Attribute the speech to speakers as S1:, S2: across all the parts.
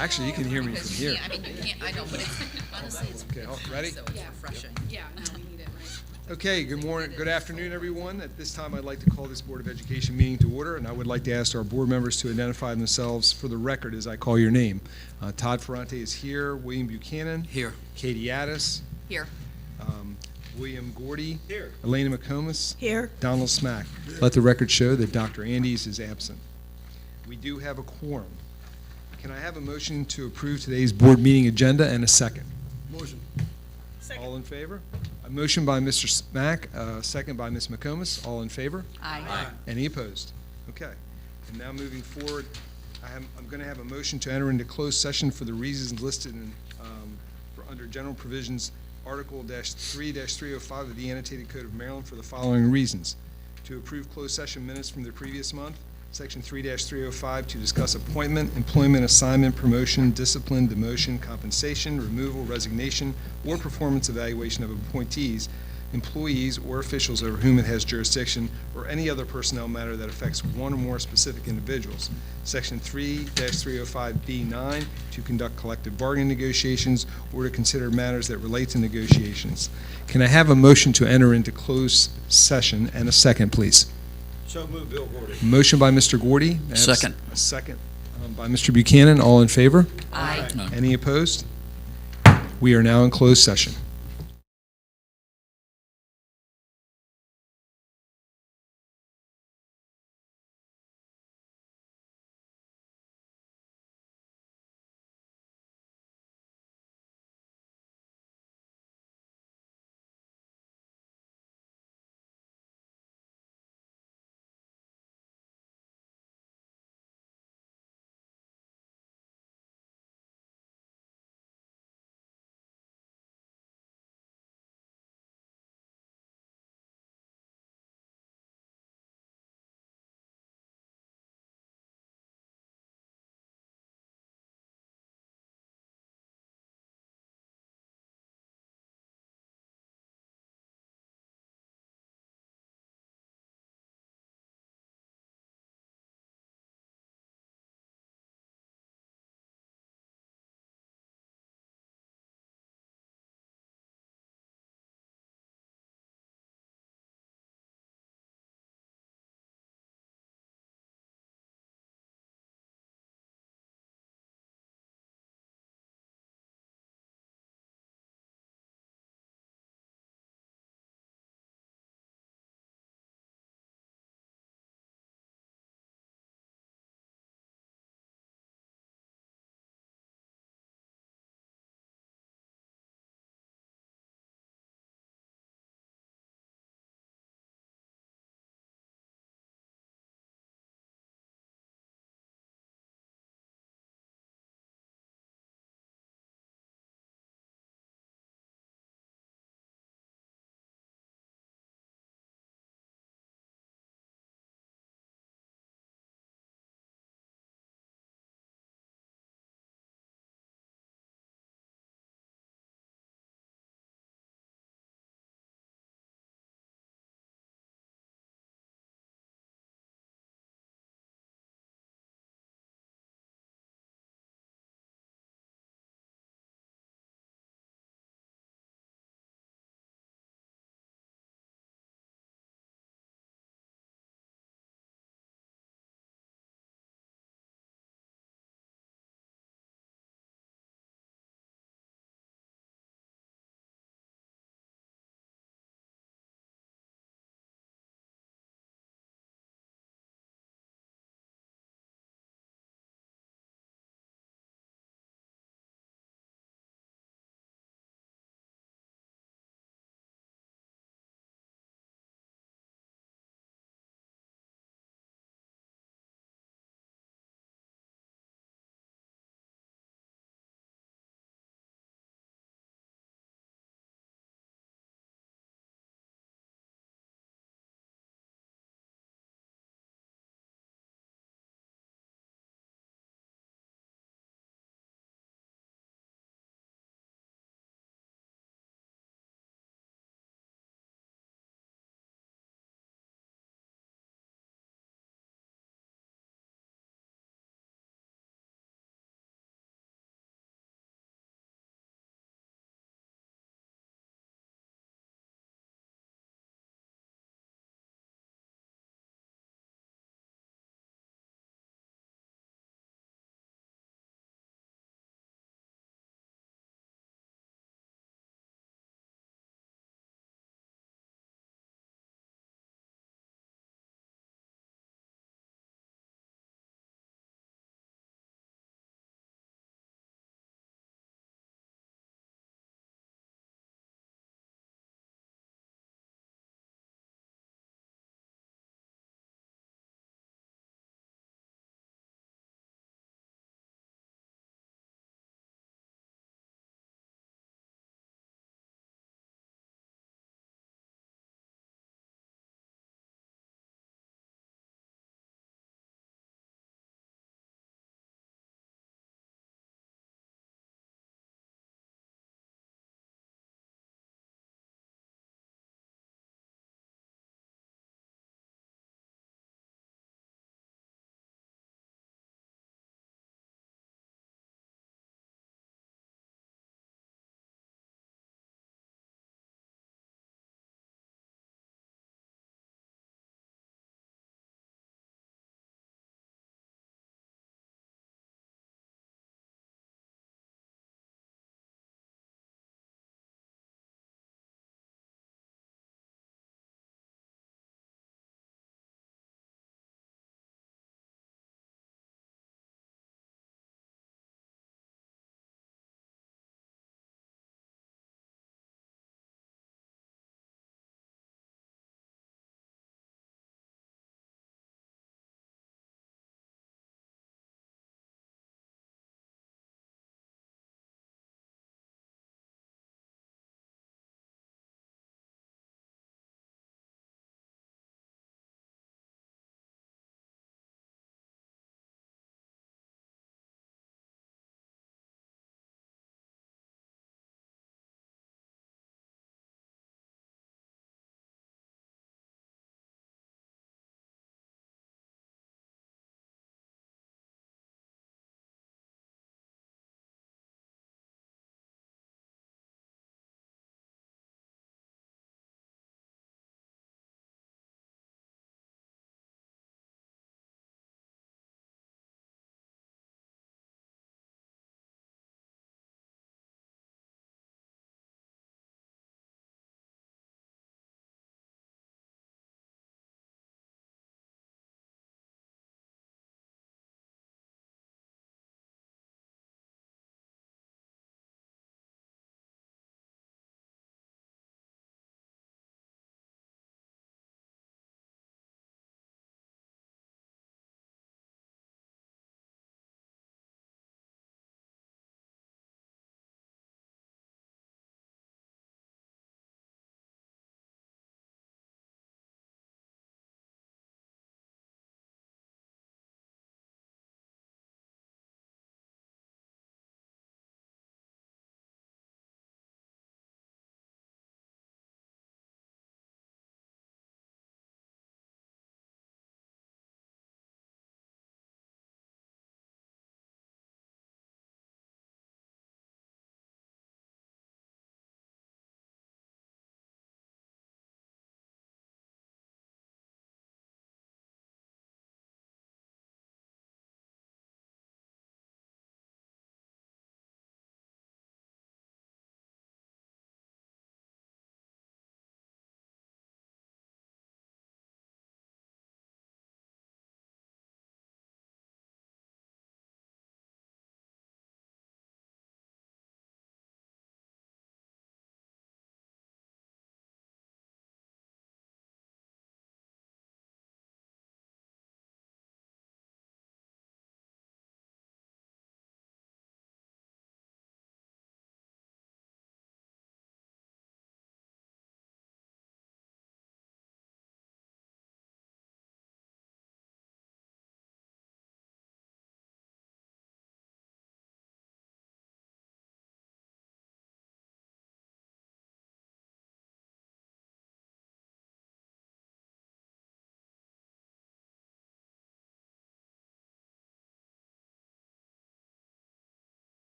S1: Actually, you can hear me from here.
S2: Yeah, I mean, you can't, I know, but it's, honestly, it's
S1: Okay, all ready?
S2: so it's refreshing.
S3: Yeah, no, we need it, right?
S1: Okay, good morning, good afternoon, everyone. At this time, I'd like to call this Board of Education meeting to order, and I would like to ask our board members to identify themselves for the record as I call your name. Todd Ferrante is here, William Buchanan.
S4: Here.
S1: Katie Addis.
S2: Here.
S1: William Gordy.
S4: Here.
S1: Elena McComas.
S3: Here.
S1: Donald Smack. Let the record show that Dr. Andes is absent. We do have a quorum. Can I have a motion to approve today's board meeting agenda and a second?
S4: Motion.
S1: All in favor? A motion by Mr. Smack, a second by Ms. McComas. All in favor?
S2: Aye.
S1: Any opposed? Okay. And now moving forward, I'm going to have a motion to enter into closed session for the reasons listed in, under General Provisions, Article -3-305 of the Annotated Code of Maryland for the following reasons. To approve closed session minutes from the previous month, Section 3-305 to discuss appointment, employment, assignment, promotion, discipline, demotion, compensation, removal, resignation, or performance evaluation of appointees, employees, or officials over whom it has jurisdiction, or any other personnel matter that affects one or more specific individuals. Section 3-305B9 to conduct collective bargaining negotiations or to consider matters that relate to negotiations. Can I have a motion to enter into closed session and a second, please?
S4: So move, Bill Gordy.
S1: Motion by Mr. Gordy.
S4: Second.
S1: A second by Mr. Buchanan. All in favor?
S2: Aye.
S1: Any opposed? We are now in closed session.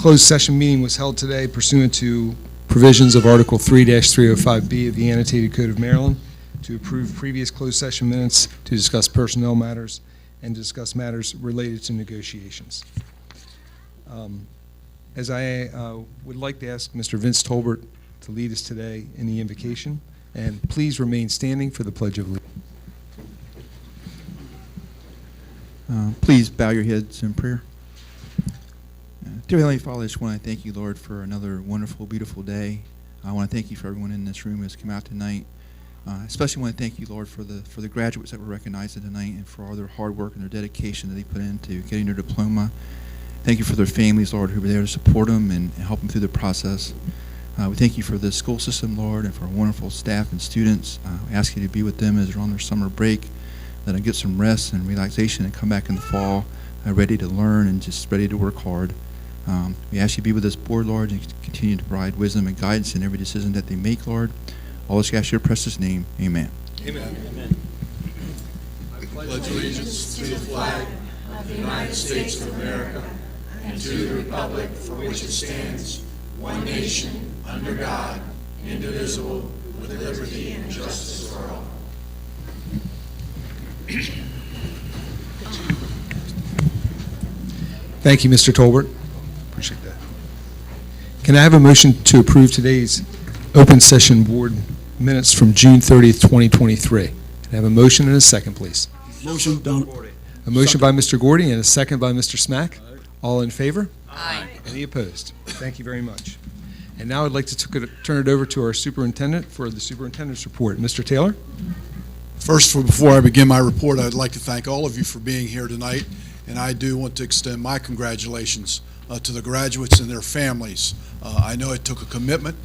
S1: closed session meeting was held today pursuant to provisions of Article 3-305B of the Annotated Code of Maryland to approve previous closed session minutes, to discuss personnel matters, and discuss matters related to negotiations. As I would like to ask Mr. Vince Tolbert to lead us today in the invocation, and please remain standing for the Pledge of Allegiance.
S5: Please bow your heads in prayer. Dear Heavenly Father, I just want to thank you, Lord, for another wonderful, beautiful day. I want to thank you for everyone in this room who has come out tonight. Especially want to thank you, Lord, for the graduates that were recognized tonight and for all their hard work and their dedication that they put into getting their diploma. Thank you for their families, Lord, who were there to support them and help them through the process. We thank you for the school system, Lord, and for our wonderful staff and students. We ask you to be with them as they're on their summer break. Let them get some rest and relaxation and come back in the fall ready to learn and just ready to work hard. We ask you to be with this board, Lord, and continue to provide wisdom and guidance in every decision that they make, Lord. All this we ask in your precious name. Amen.
S1: Amen.
S4: Amen.
S6: I pledge allegiance to the flag of the United States of America and to the republic for which it stands, one nation, under God, indivisible, with liberty and justice for all.
S1: Thank you, Mr. Tolbert. Appreciate that. Can I have a motion to approve today's open session board minutes from June 30th, 2023? Can I have a motion and a second, please?
S4: Motion done.
S1: A motion by Mr. Gordy and a second by Mr. Smack. All in favor?
S2: Aye.
S1: Any opposed? Thank you very much. And now I'd like to turn it over to our superintendent for the superintendent's report. Mr. Taylor?
S7: First, before I begin my report, I'd like to thank all of you for being here tonight, and I do want to extend my congratulations to the graduates and their families. I know it took a commitment,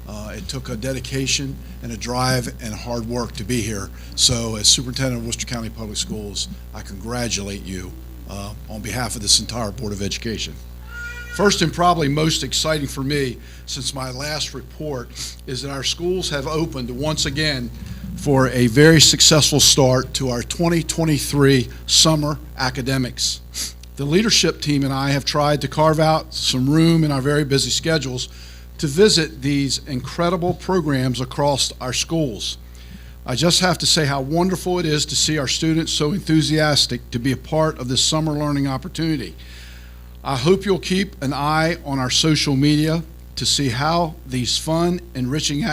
S7: it took a dedication and a drive and hard work to be here. So as Superintendent of Worcester County Public Schools, I congratulate you on behalf of this entire Board of Education. First and probably most exciting for me since my last report is that our schools have opened once again for a very successful start to our 2023 summer academics. The leadership team and I have tried to carve out some room in our very busy schedules to visit these incredible programs across our schools. I just have to say how wonderful it is to see our students so enthusiastic to be a part of this summer learning opportunity. I hope you'll keep an eye on our social media to see how these fun, enriching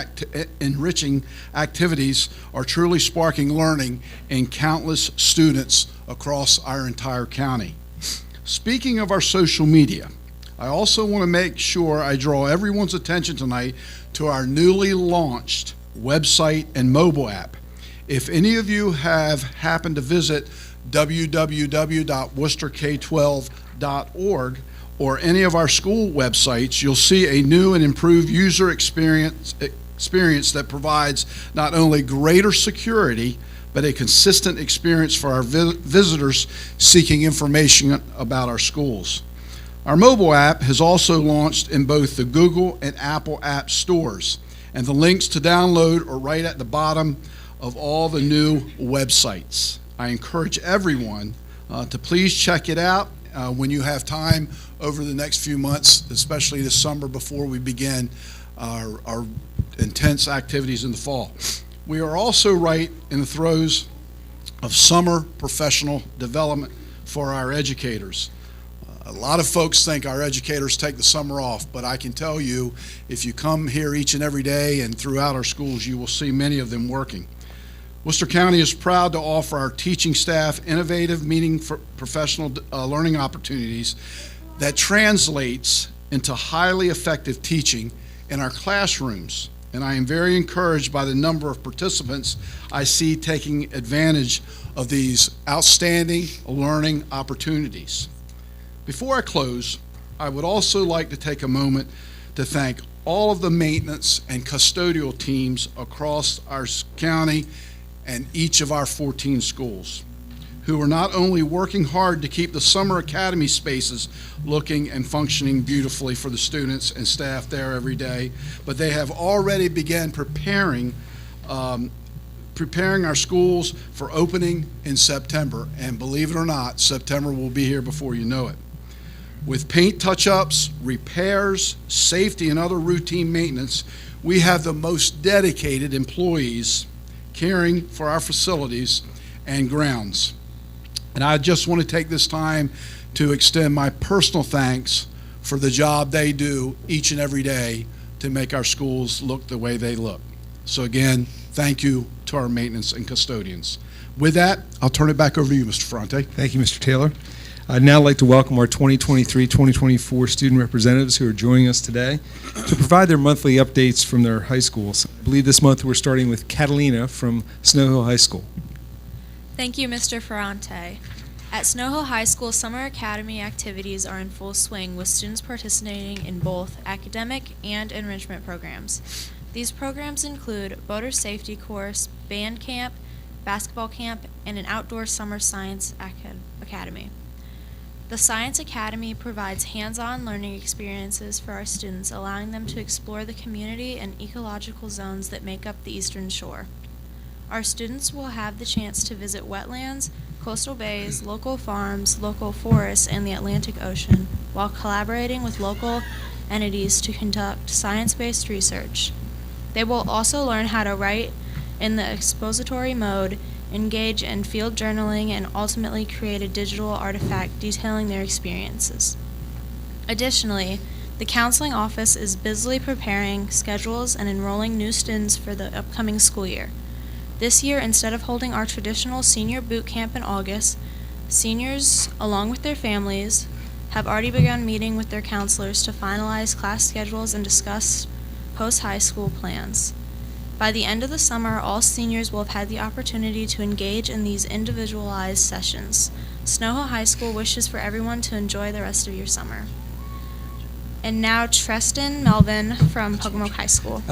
S7: activities are truly sparking learning in countless students across our entire county. Speaking of our social media, I also want to make sure I draw everyone's attention tonight to our newly launched website and mobile app. If any of you have happened to visit www.worcesterk12.org or any of our school websites, you'll see a new and improved user experience that provides not only greater security, but a consistent experience for our visitors seeking information about our schools. Our mobile app has also launched in both the Google and Apple app stores, and the links to download are right at the bottom of all the new websites. I encourage everyone to please check it out when you have time over the next few months, especially this summer before we begin our intense activities in the fall. We are also right in the throes of summer professional development for our educators. A lot of folks think our educators take the summer off, but I can tell you, if you come here each and every day and throughout our schools, you will see many of them working. Worcester County is proud to offer our teaching staff innovative, meaningful professional learning opportunities that translates into highly effective teaching in our classrooms. And I am very encouraged by the number of participants I see taking advantage of these outstanding learning opportunities. Before I close, I would also like to take a moment to thank all of the maintenance and custodial teams across our county and each of our 14 schools, who are not only working hard to keep the summer academy spaces looking and functioning beautifully for the students and staff there every day, but they have already begun preparing our schools for opening in September. And believe it or not, September will be here before you know it. With paint touch-ups, repairs, safety, and other routine maintenance, we have the most dedicated employees caring for our facilities and grounds. And I just want to take this time to extend my personal thanks for the job they do each and every day to make our schools look the way they look. So again, thank you to our maintenance and custodians. With that, I'll turn it back over to you, Mr. Ferrante.
S1: Thank you, Mr. Taylor. I'd now like to welcome our 2023-2024 student representatives who are joining us today to provide their monthly updates from their high schools. I believe this month we're starting with Catalina from Snow Hill High School.
S8: Thank you, Mr. Ferrante. At Snow Hill High School, Summer Academy activities are in full swing with students participating in both academic and enrichment programs. These programs include boater safety course, band camp, basketball camp, and an outdoor summer science academy. The Science Academy provides hands-on learning experiences for our students, allowing them to explore the community and ecological zones that make up the Eastern Shore. Our students will have the chance to visit wetlands, coastal bays, local farms, local forests, and the Atlantic Ocean, while collaborating with local entities to conduct science-based research. They will also learn how to write in the expository mode, engage in field journaling, and ultimately create a digital artifact detailing their experiences. Additionally, the counseling office is busily preparing schedules and enrolling new students for the upcoming school year. This year, instead of holding our traditional senior boot camp in August, seniors, along with their families, have already begun meeting with their counselors to finalize class schedules and discuss post-high school plans. By the end of the summer, all seniors will have had the opportunity to engage in these individualized sessions. Snow Hill High School wishes for everyone to enjoy the rest of your summer. And now Treston Melvin from Pocomoke High School.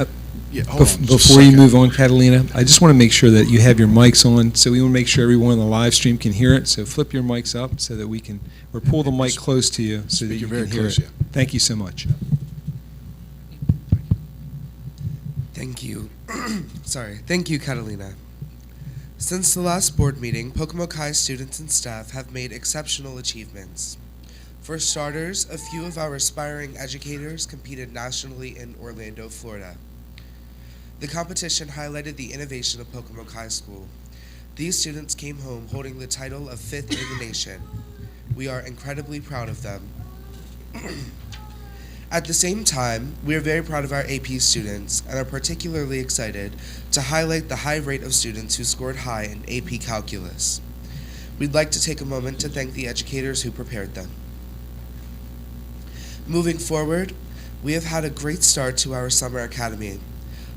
S7: Yeah, hold on just a
S1: Before you
S7: second.
S1: move on, Catalina, I just want to make sure that you have your mics on, so we want to make sure everyone on the live stream can hear it. So flip your mics up so that we can, or pull the mic close to you so that
S7: Speak
S1: you
S7: it very
S1: can hear
S7: close,
S1: it.
S7: yeah.
S1: Thank you so much.
S9: Thank you. Sorry. Thank you, Catalina. Since the last board meeting, Pocomoke High students and staff have made exceptional achievements. For starters, a few of our aspiring educators competed nationally in Orlando, Florida. The competition highlighted the innovation of Pocomoke High School. These students came home holding the title of 5th in the nation. We are incredibly proud of them. At the same time, we are very proud of our AP students and are particularly excited to highlight the high rate of students who scored high in AP Calculus. We'd like to take a moment to thank the educators who prepared them. Moving forward, we have had a great start to our Summer Academy.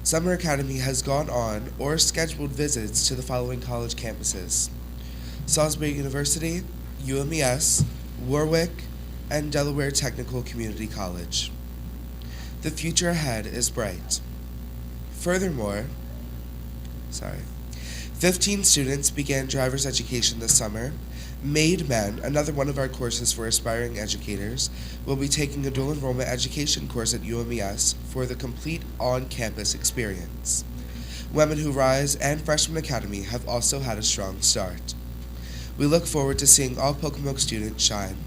S9: Summer Academy has gone on or scheduled visits to the following college campuses: Salisbury University, UMES, Warwick, and Delaware Technical Community College. The future ahead is bright. Furthermore, 15 students began driver's education this summer. Made Men, another one of our courses for aspiring educators, will be taking a dual enrollment education course at UMES for the complete on-campus experience. Women Who Rise and Freshman Academy have also had a strong start. We look forward to seeing all Pocomoke students shine.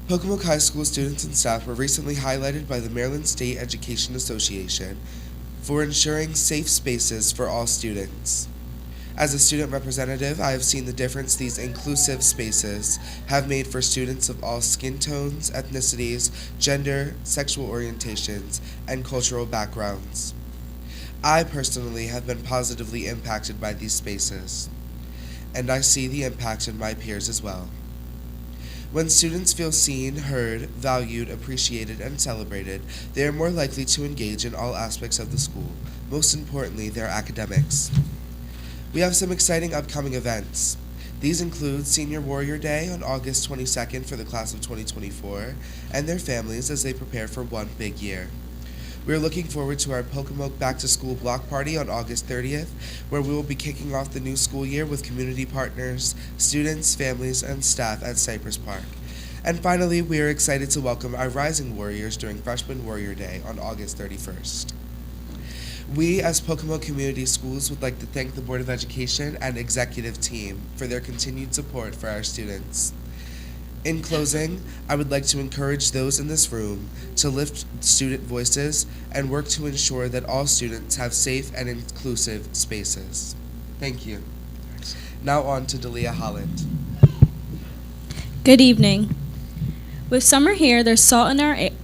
S9: Pocomoke High School students and staff were recently highlighted by the Maryland State Education Association for ensuring safe spaces for all students. As a student representative, I have seen the difference these inclusive spaces have made for students of all skin tones, ethnicities, gender, sexual orientations, and cultural backgrounds. I personally have been positively impacted by these spaces, and I see the impact in my peers as well. When students feel seen, heard, valued, appreciated, and celebrated, they are more likely to engage in all aspects of the school, most importantly, their academics. We have some exciting upcoming events. These include Senior Warrior Day on August 22nd for the class of 2024 and their families as they prepare for one big year. We are looking forward to our Pocomoke Back to School block party on August 30th, where we will be kicking off the new school year with community partners, students, families, and staff at Cypress Park. And finally, we are excited to welcome our Rising Warriors during Freshman Warrior Day on August 31st. We, as Pocomoke Community Schools, would like to thank the Board of Education and executive team for their continued support for our students. In closing, I would like to encourage those in this room to lift student voices and work to ensure that all students have safe and inclusive spaces. Thank you. Now on to Delia Holland.
S10: Good evening. With summer here, there's salt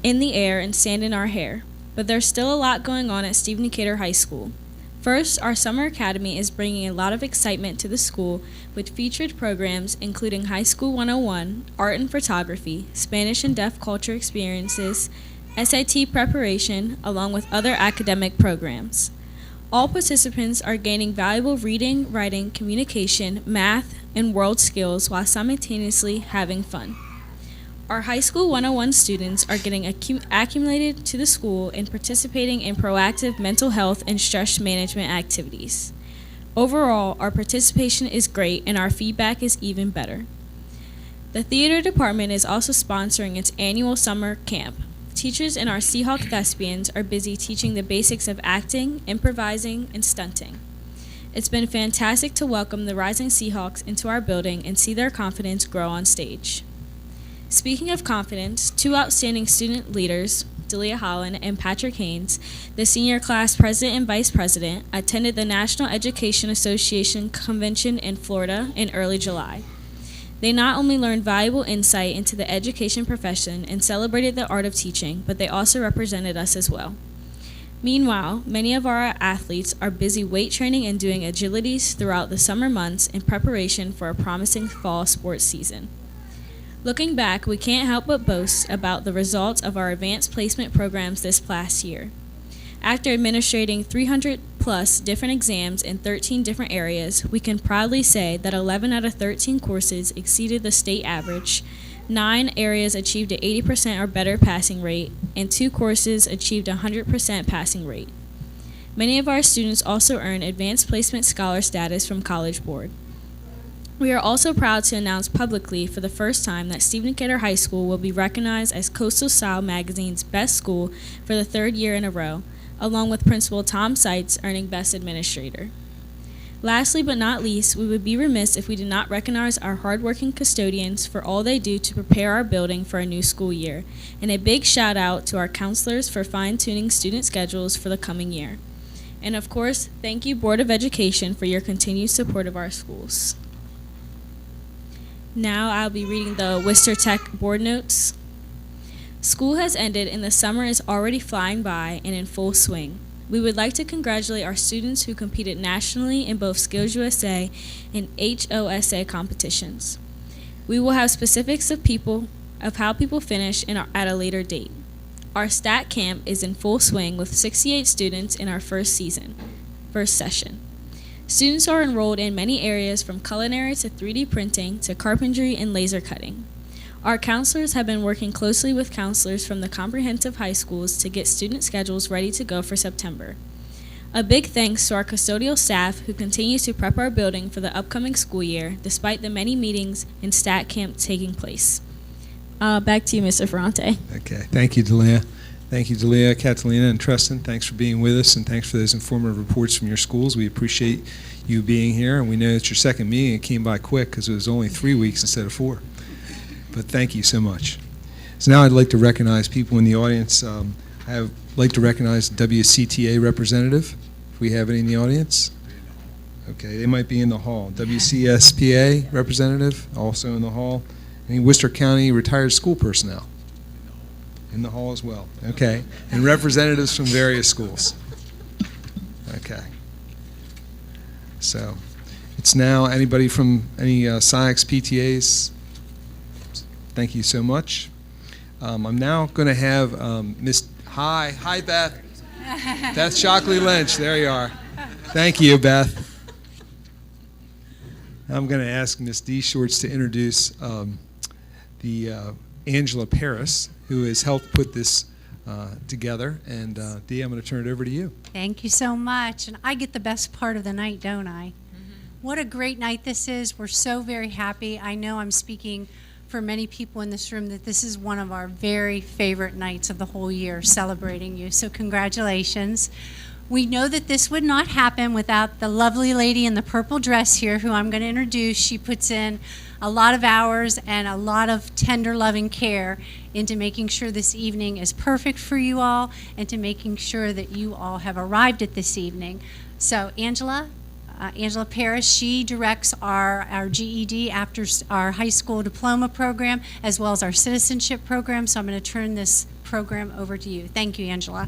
S10: in the air and sand in our hair, but there's still a lot going on at Stephen Decatur High School. First, our Summer Academy is bringing a lot of excitement to the school with featured programs including High School 101, Art and Photography, Spanish and Deaf Culture Experiences, SAT preparation, along with other academic programs. All participants are gaining valuable reading, writing, communication, math, and world skills while simultaneously having fun. Our High School 101 students are getting accumulated to the school and participating in proactive mental health and stress management activities. Overall, our participation is great and our feedback is even better. The theater department is also sponsoring its annual summer camp. Teachers in our Seahawk Thespians are busy teaching the basics of acting, improvising, and stunting. It's been fantastic to welcome the rising Seahawks into our building and see their confidence grow on stage. Speaking of confidence, two outstanding student leaders, Delia Holland and Patrick Haynes, the senior class president and vice president, attended the National Education Association Convention in Florida in early July. They not only learned valuable insight into the education profession and celebrated the art of teaching, but they also represented us as well. Meanwhile, many of our athletes are busy weight training and doing agilities throughout the summer months in preparation for a promising fall sports season. Looking back, we can't help but boast about the results of our advanced placement programs this past year. After administrating 300+ different exams in 13 different areas, we can proudly say that 11 out of 13 courses exceeded the state average, 9 areas achieved an 80% or better passing rate, and 2 courses achieved a 100% passing rate. Many of our students also earn advanced placement scholar status from College Board. We are also proud to announce publicly for the first time that Stephen Decatur High School will be recognized as Coastal Style Magazine's best school for the 3rd year in a row, along with Principal Tom Seitz earning Best Administrator. Lastly but not least, we would be remiss if we did not recognize our hardworking custodians for all they do to prepare our building for a new school year, and a big shout out to our counselors for fine-tuning student schedules for the coming year. And of course, thank you Board of Education for your continued support of our schools. Now I'll be reading the Worcester Tech board notes. School has ended and the summer is already flying by and in full swing. We would like to congratulate our students who competed nationally in both Skills USA and HOSA competitions. We will have specifics of how people finish at a later date. Our stat camp is in full swing with 68 students in our first session. Students are enrolled in many areas from culinary to 3D printing to carpentry and laser cutting. Our counselors have been working closely with counselors from the comprehensive high schools to get student schedules ready to go for September. A big thanks to our custodial staff who continues to prep our building for the upcoming school year despite the many meetings and stat camp taking place. Back to you, Mr. Ferrante.
S1: Okay, thank you, Delia. Thank you, Delia, Catalina, and Tristan. Thanks for being with us, and thanks for those informative reports from your schools. We appreciate you being here, and we know it's your second meeting. It came by quick because it was only 3 weeks instead of 4. But thank you so much. So now I'd like to recognize people in the audience. I'd like to recognize the WCTA representative, if we have any in the audience. Okay, they might be in the hall. WCSPA representative, also in the hall. Any Worcester County retired school personnel? In the hall as well. Okay. And representatives from various schools. Okay. So it's now anybody from any SIACs, PTAs? Thank you so much. I'm now going to have Hi Beth. Beth Shockley Lynch. There you are. Thank you, Beth. I'm going to ask Miss D. Shorts to introduce the Angela Paris, who has helped put this together. And Dee, I'm going to turn it over to you.
S11: Thank you so much. And I get the best part of the night, don't I? What a great night this is. We're so very happy. I know I'm speaking for many people in this room that this is one of our very favorite nights of the whole year, celebrating you. So congratulations. We know that this would not happen without the lovely lady in the purple dress here, who I'm going to introduce. She puts in a lot of hours and a lot of tender, loving care into making sure this evening is perfect for you all and to making sure that you all have arrived at this evening. So Angela Parrish, she directs our GED after our high school diploma program, as well as our citizenship program. So I'm going to turn this program over to you. Thank you, Angela.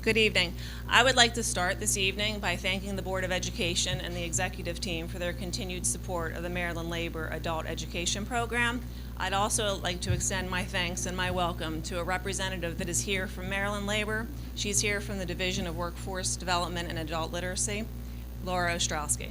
S12: Good evening. I would like to start this evening by thanking the Board of Education and the executive team for their continued support of the Maryland Labor Adult Education Program. I'd also like to extend my thanks and my welcome to a representative that is here from Maryland Labor. She's here from the Division of Workforce Development and Adult Literacy, Laura Ostrowski.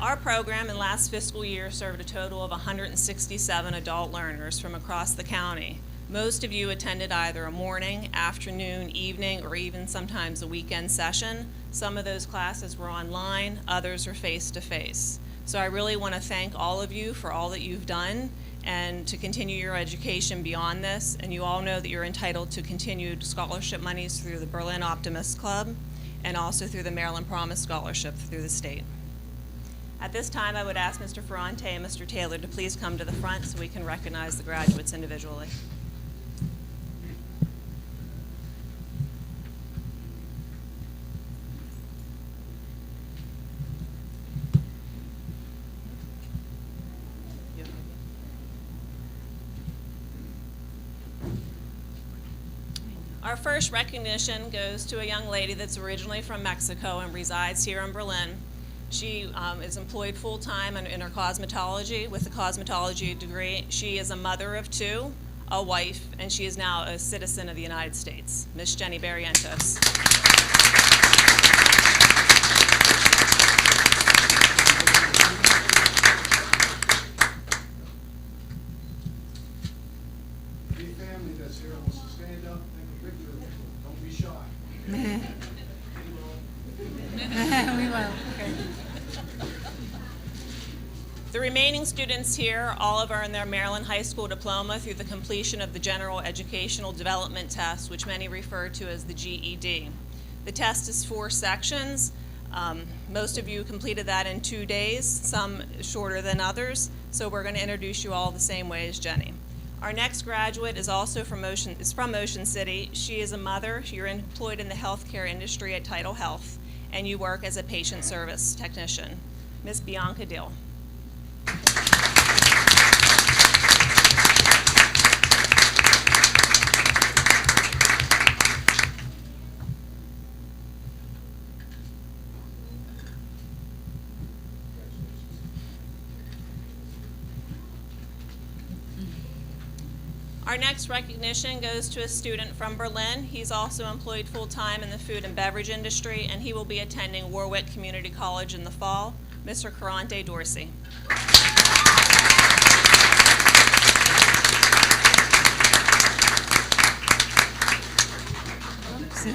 S12: Our program in last fiscal year served a total of 167 adult learners from across the county. Most of you attended either a morning, afternoon, evening, or even sometimes a weekend session. Some of those classes were online, others are face-to-face. So I really want to thank all of you for all that you've done and to continue your education beyond this. And you all know that you're entitled to continued scholarship monies through the Berlin Optimist Club and also through the Maryland Promise Scholarship through the state. At this time, I would ask Mr. Ferrante and Mr. Taylor to please come to the front so we can recognize the graduates individually. Our first recognition goes to a young lady that's originally from Mexico and resides here in Berlin. She is employed full-time in her cosmetology with a cosmetology degree. She is a mother of two, a wife, and she is now a citizen of the United States. Miss Jenny Barrientos.
S7: Any family that's here wants to stand up and take a picture, don't be shy.
S11: We will. Okay.
S12: The remaining students here, all of are in their Maryland High School diploma through the completion of the General Educational Development Test, which many refer to as the GED. The test is 4 sections. Most of you completed that in 2 days, some shorter than others, so we're going to introduce you all the same way as Jenny. Our next graduate is also from Ocean City. She is a mother. You're employed in the healthcare industry at Tidal Health, and you work as a patient service technician. Miss Bianca Dill. Our next recognition goes to a student from Berlin. He's also employed full-time in the food and beverage industry, and he will be attending Warwick Community College in the fall. Mr. Carante Dorsey. Oops.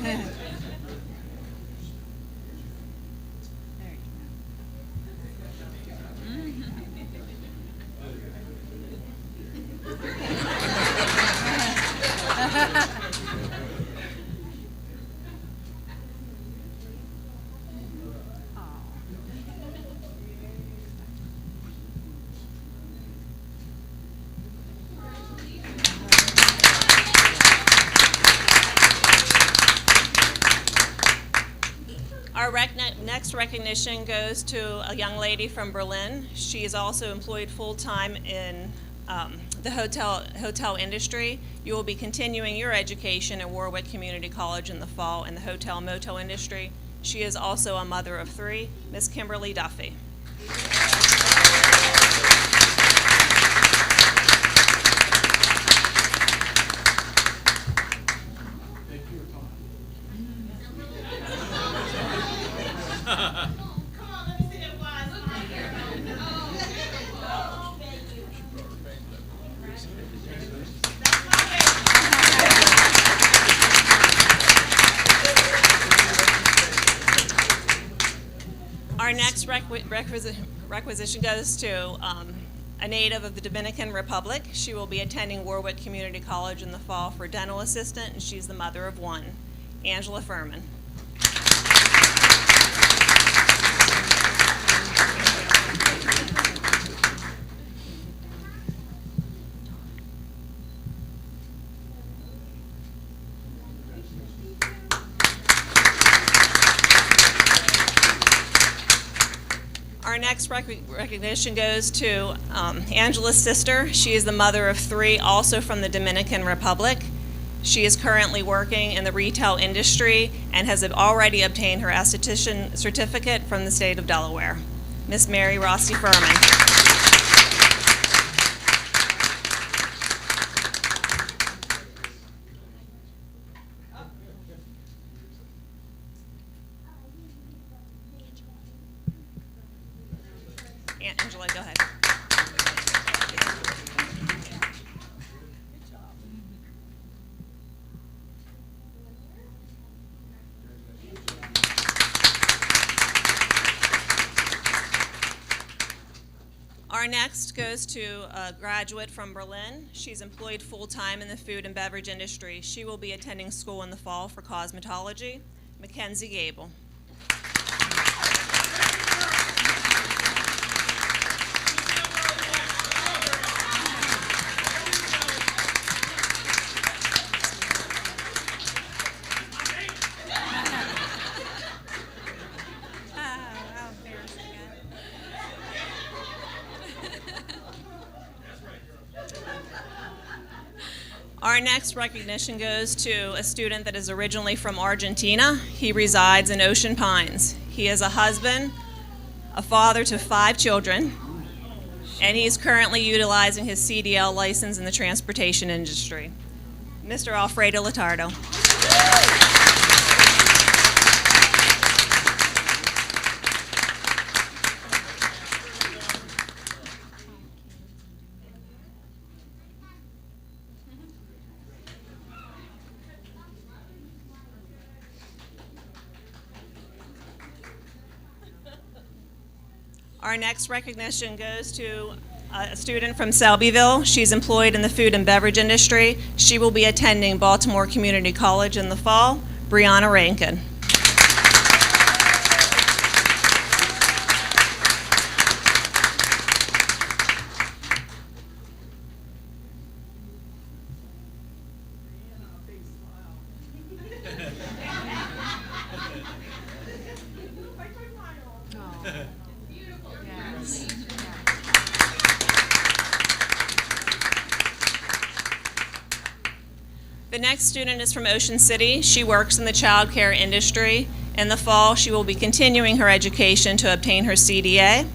S12: Our next recognition goes to a young lady from Berlin. She is also employed full-time in the hotel industry. You will be continuing your education at Warwick Community College in the fall in the hotel motel industry. She is also a mother of 3, Miss Kimberly Duffy. Our Our next requisition goes to a native of the Dominican Republic. She will be attending Warwick Community College in the fall for dental assistant, and she's the mother of one, Angela Furman. Our next recognition goes to Angela's sister. She is the mother of three, also from the Dominican Republic. She is currently working in the retail industry and has already obtained her esthetician certificate from the state of Delaware. Miss Mary Rossi Furman. Angela, go ahead. Our next goes to a graduate from Berlin. She's employed full-time in the food and beverage industry. She will be attending school in the fall for cosmetology. Mackenzie Gable. Our next recognition goes to a student that is originally from Argentina. He resides in Ocean Pines. He is a husband, a father to 5 children, and he is currently utilizing his CDL license in the transportation industry. Mr. Alfredo Latardo. Our next recognition goes to a student from Selbyville. She's employed in the food and beverage industry. She will be attending Baltimore Community College in the fall. Brianna Rankin. The next student is from Ocean City. She works in the child care industry. In the fall, she will be continuing her education to obtain her CDA.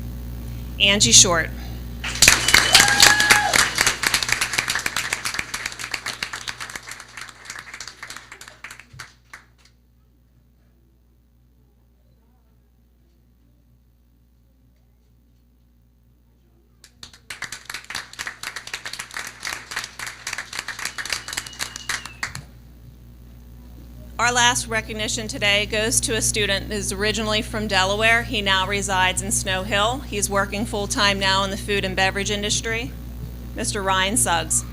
S12: Angie Short. Our last recognition today goes to a student that is originally from Delaware. He now resides in Snow Hill. He's working full-time now in the food and beverage industry. Mr. Ryan Suggs.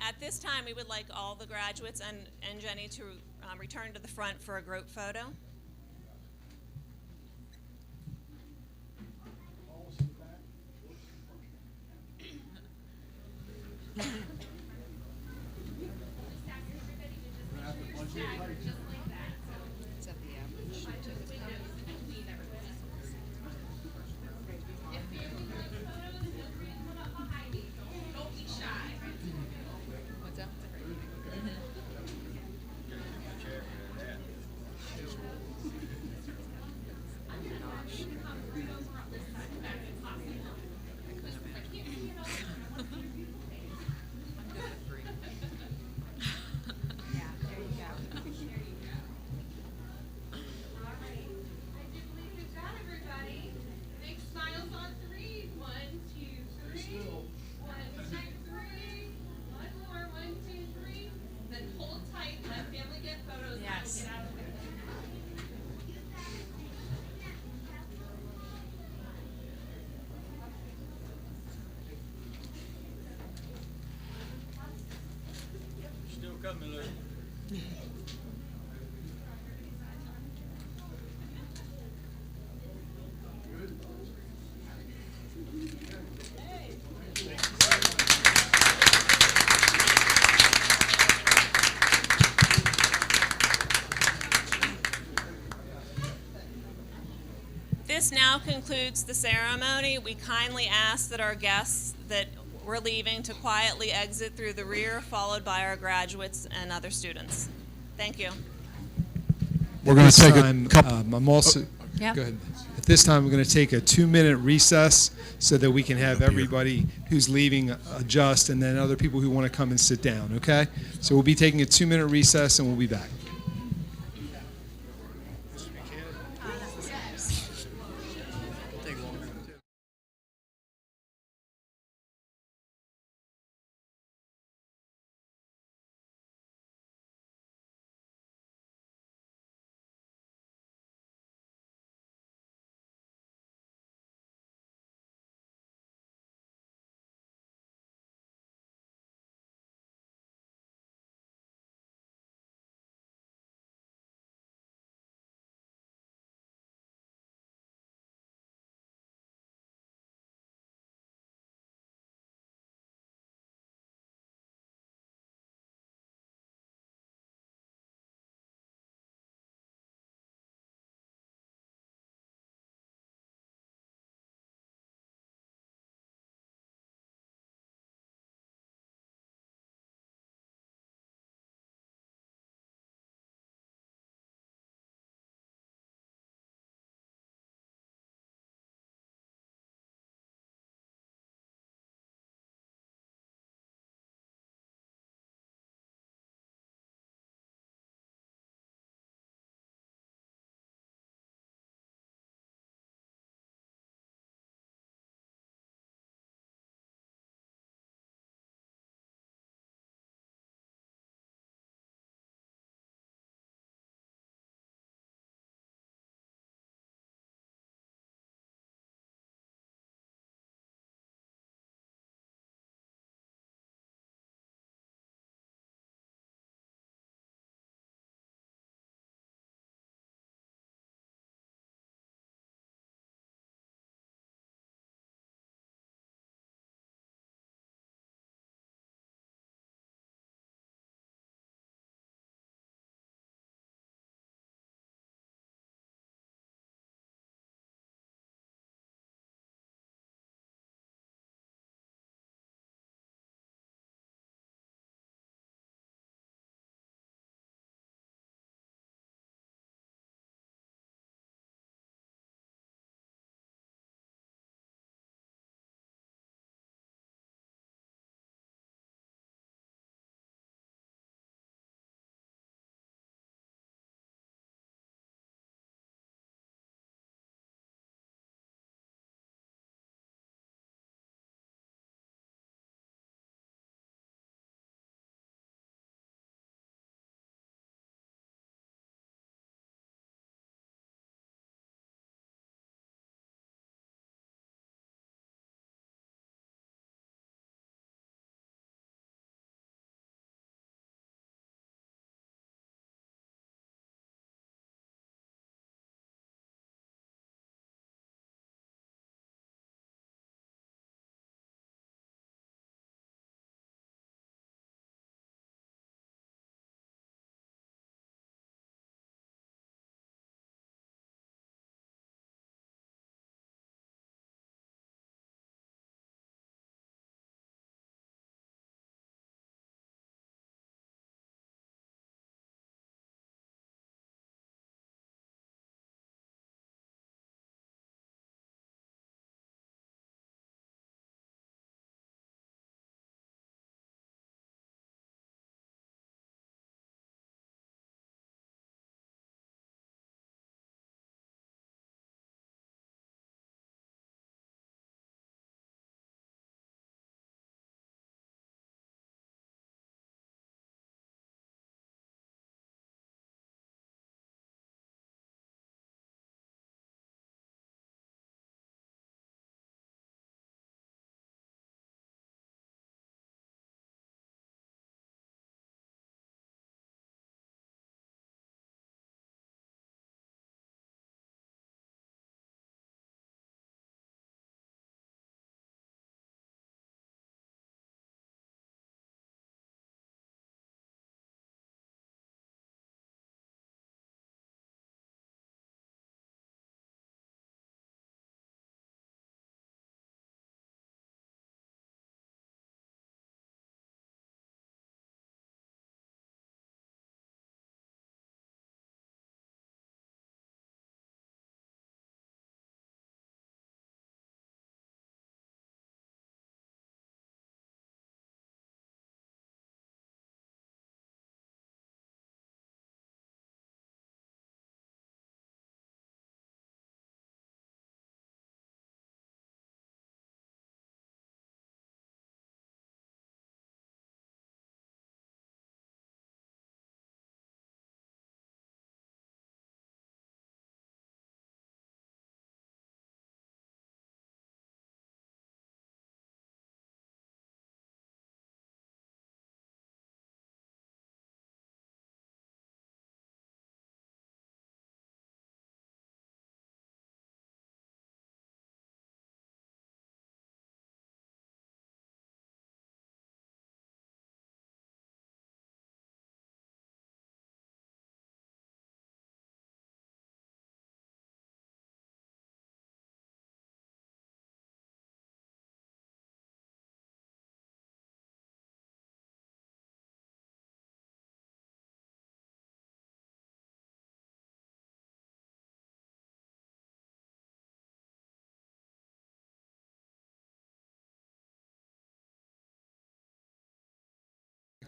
S12: At this time, we would like all the graduates and Jenny to return to the front for a group photo.
S4: coming, Lou.
S12: This now concludes the ceremony. We kindly ask that our guests that we're leaving to quietly exit through the rear, followed by our graduates and other students. Thank you.
S7: We're going to take a
S1: Time,
S7: couple.
S1: I'm also,
S11: Yep.
S1: go ahead. At this time, we're going to take a 2-minute recess so that we can have everybody who's leaving adjust, and then other people who want to come and sit down, okay? So we'll be taking a 2-minute recess, and we'll be back.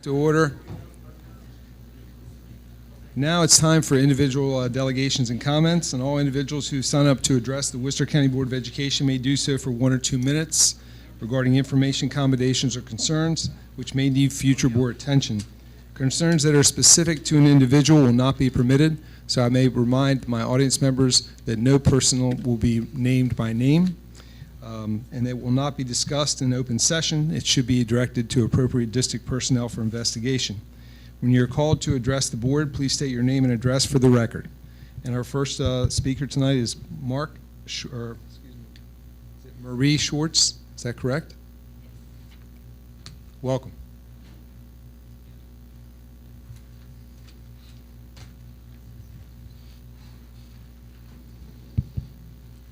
S1: To order. Now it's time for individual delegations and comments, and all individuals who sign up to address the Worcester County Board of Education may do so for 1 or 2 minutes regarding information, accommodations, or concerns which may need future board attention. Concerns that are specific to an individual will not be permitted, so I may remind my audience members that no person will be named by name, and it will not be discussed in open session. It should be directed to appropriate district personnel for investigation. When you're called to address the board, please state your name and address for the record. And our first speaker tonight is Marie Schwartz. Is that correct? Welcome.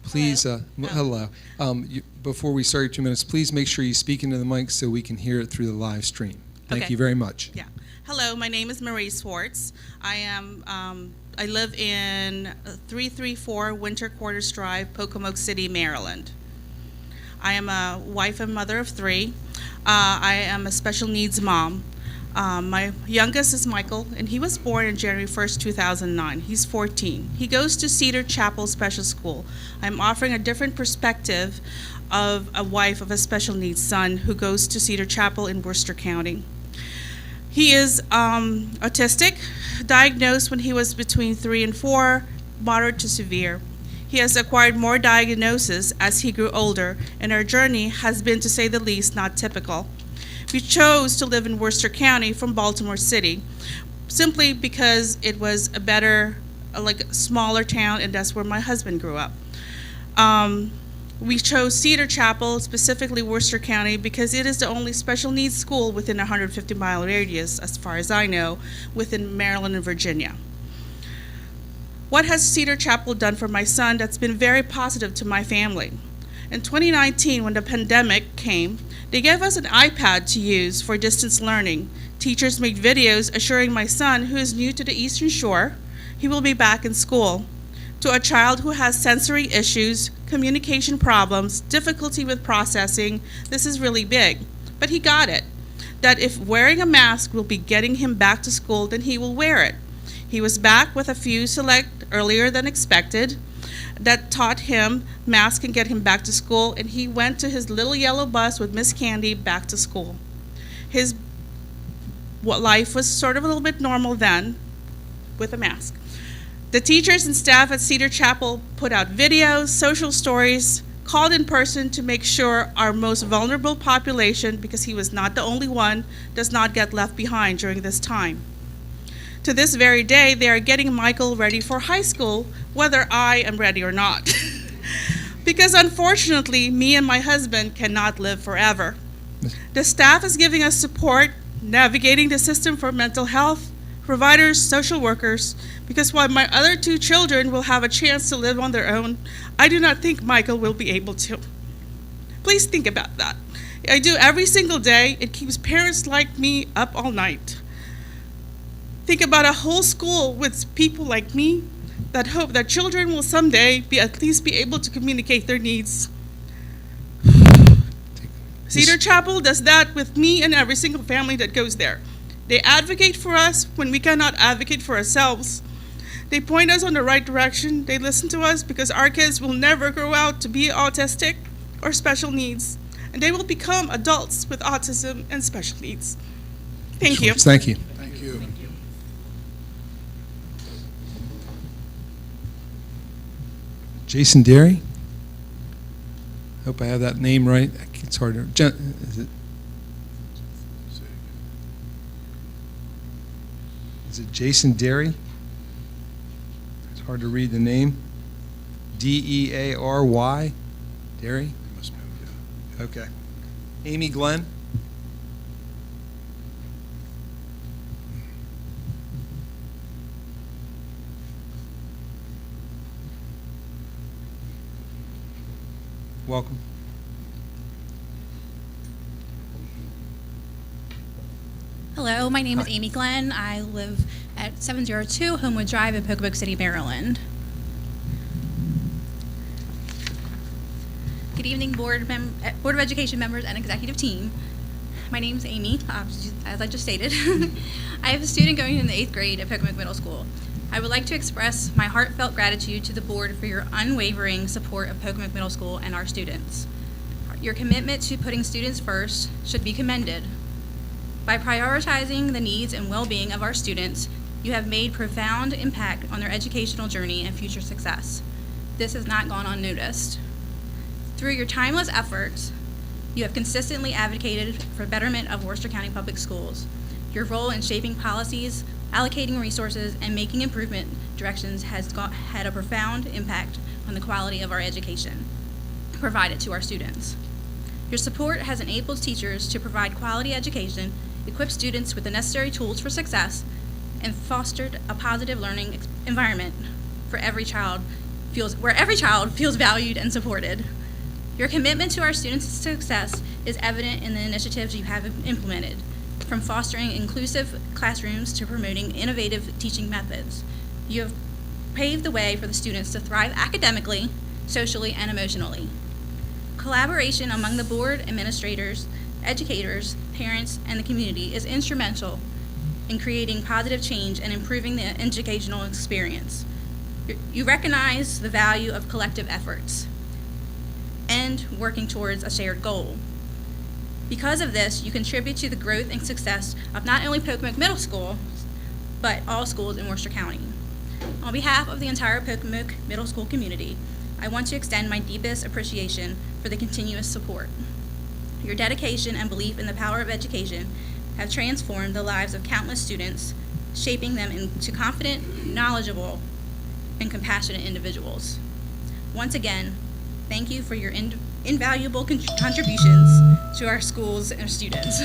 S1: Please, hello. Before we start your 2 minutes, please make sure you speak into the mic so we can hear it through the live stream. Thank you very much.
S13: Yeah. Hello, my name is Marie Schwartz. I live in 334 Winter Quarters Drive, Pocomoke City, Maryland. I am a wife and mother of 3. I am a special needs mom. My youngest is Michael, and he was born on January 1st, 2009. He's 14. He goes to Cedar Chapel Special School. I'm offering a different perspective of a wife of a special needs son who goes to Cedar Chapel in Worcester County. He is autistic, diagnosed when he was between 3 and 4, moderate to severe. He has acquired more diagnoses as he grew older, and our journey has been, to say the least, not typical. We chose to live in Worcester County from Baltimore City simply because it was a better, smaller town, and that's where my husband grew up. We chose Cedar Chapel, specifically Worcester County, because it is the only special needs school within a 150-mile radius, as far as I know, within Maryland and Virginia. What has Cedar Chapel done for my son that's been very positive to my family? In 2019, when the pandemic came, they gave us an iPad to use for distance learning. Teachers made videos assuring my son, who is new to the Eastern Shore, he will be back in school. To a child who has sensory issues, communication problems, difficulty with processing, this is really big. But he got it, that if wearing a mask will be getting him back to school, then he will wear it. He was back with a few select earlier than expected that taught him mask can get him back to school, and he went to his little yellow bus with Miss Candy back to school. His life was sort of a little bit normal then with a mask. The teachers and staff at Cedar Chapel put out videos, social stories, called in person to make sure our most vulnerable population, because he was not the only one, does not get left behind during this time. To this very day, they are getting Michael ready for high school, whether I am ready or not. Because unfortunately, me and my husband cannot live forever. The staff is giving us support, navigating the system for mental health, providers, social workers, because while my other 2 children will have a chance to live on their own, I do not think Michael will be able to. Please think about that. I do every single day. It keeps parents like me up all night. Think about a whole school with people like me that hope that children will someday at least be able to communicate their needs. Cedar Chapel does that with me and every single family that goes there. They advocate for us when we cannot advocate for ourselves. They point us on the right direction. They listen to us because our kids will never grow out to be autistic or special needs, and they will become adults with autism and special needs. Thank you.
S1: Thank you.
S7: Thank you.
S1: Jason Derry. Hope I have that name right. It's hard to. Is it Jason Derry? It's hard to read the name. D-E-A-R-Y? Derry? Okay. Amy Glenn? Welcome.
S14: Hello, my name is Amy Glenn. I live at 702 Homewood Drive in Pocomoke City, Maryland. Good evening, Board of Education members and executive team. My name's Amy, as I just stated. I have a student going in the 8th grade at Pocomoke Middle School. I would like to express my heartfelt gratitude to the board for your unwavering support of Pocomoke Middle School and our students. Your commitment to putting students first should be commended. By prioritizing the needs and well-being of our students, you have made profound impact on their educational journey and future success. This has not gone unnoticed. Through your timeless efforts, you have consistently advocated for betterment of Worcester County Public Schools. Your role in shaping policies, allocating resources, and making improvement directions has had a profound impact on the quality of our education provided to our students. Your support has enabled teachers to provide quality education, equip students with the necessary tools for success, and fostered a positive learning environment for where every child feels valued and supported. Your commitment to our students' success is evident in the initiatives you have implemented, from fostering inclusive classrooms to promoting innovative teaching methods. You have paved the way for the students to thrive academically, socially, and emotionally. Collaboration among the board, administrators, educators, parents, and the community is instrumental in creating positive change and improving the educational experience. You recognize the value of collective efforts and working towards a shared goal. Because of this, you contribute to the growth and success of not only Pocomoke Middle School, but all schools in Worcester County. On behalf of the entire Pocomoke Middle School community, I want to extend my deepest appreciation for the continuous support. Your dedication and belief in the power of education have transformed the lives of countless students, shaping them into confident, knowledgeable, and compassionate individuals. Once again, thank you for your invaluable contributions to our schools and students.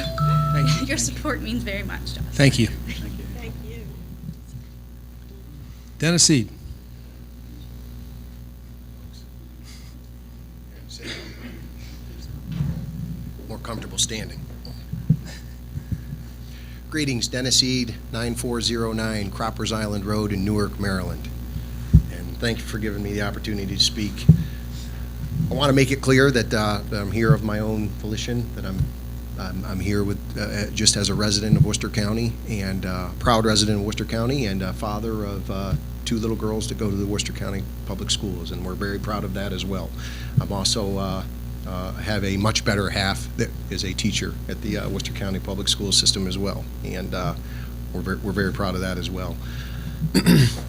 S1: Thank you.
S14: Your support means very much to us.
S1: Thank you.
S14: Thank you.
S1: Dennis Eid.
S15: More comfortable standing. Greetings, Dennis Eid, 9409 Croppers Island Road in Newark, Maryland. And thank you for giving me the opportunity to speak. I want to make it clear that I'm here of my own volition, that I'm here with just as a resident of Worcester County and proud resident of Worcester County and father of 2 little girls to go to the Worcester County Public Schools, and we're very proud of that as well. I'm also have a much better half that is a teacher at the Worcester County Public School System as well, and we're very proud of that as well.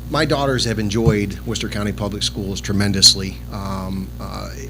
S15: My daughters have enjoyed Worcester County Public Schools tremendously.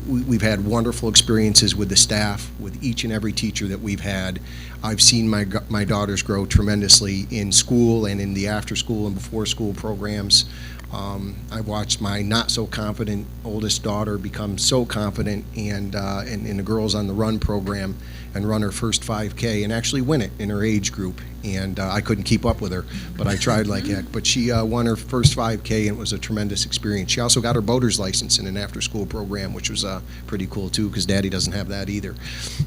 S15: We've had wonderful experiences with the staff, with each and every teacher that we've had. I've seen my daughters grow tremendously in school and in the after-school and before-school programs. I've watched my not-so-confident oldest daughter become so confident and in the Girls on the Run program and run her first 5K and actually win it in her age group. And I couldn't keep up with her, but I tried like heck. But she won her first 5K, and it was a tremendous experience. She also got her boater's license in an after-school program, which was pretty cool too, because Daddy doesn't have that either.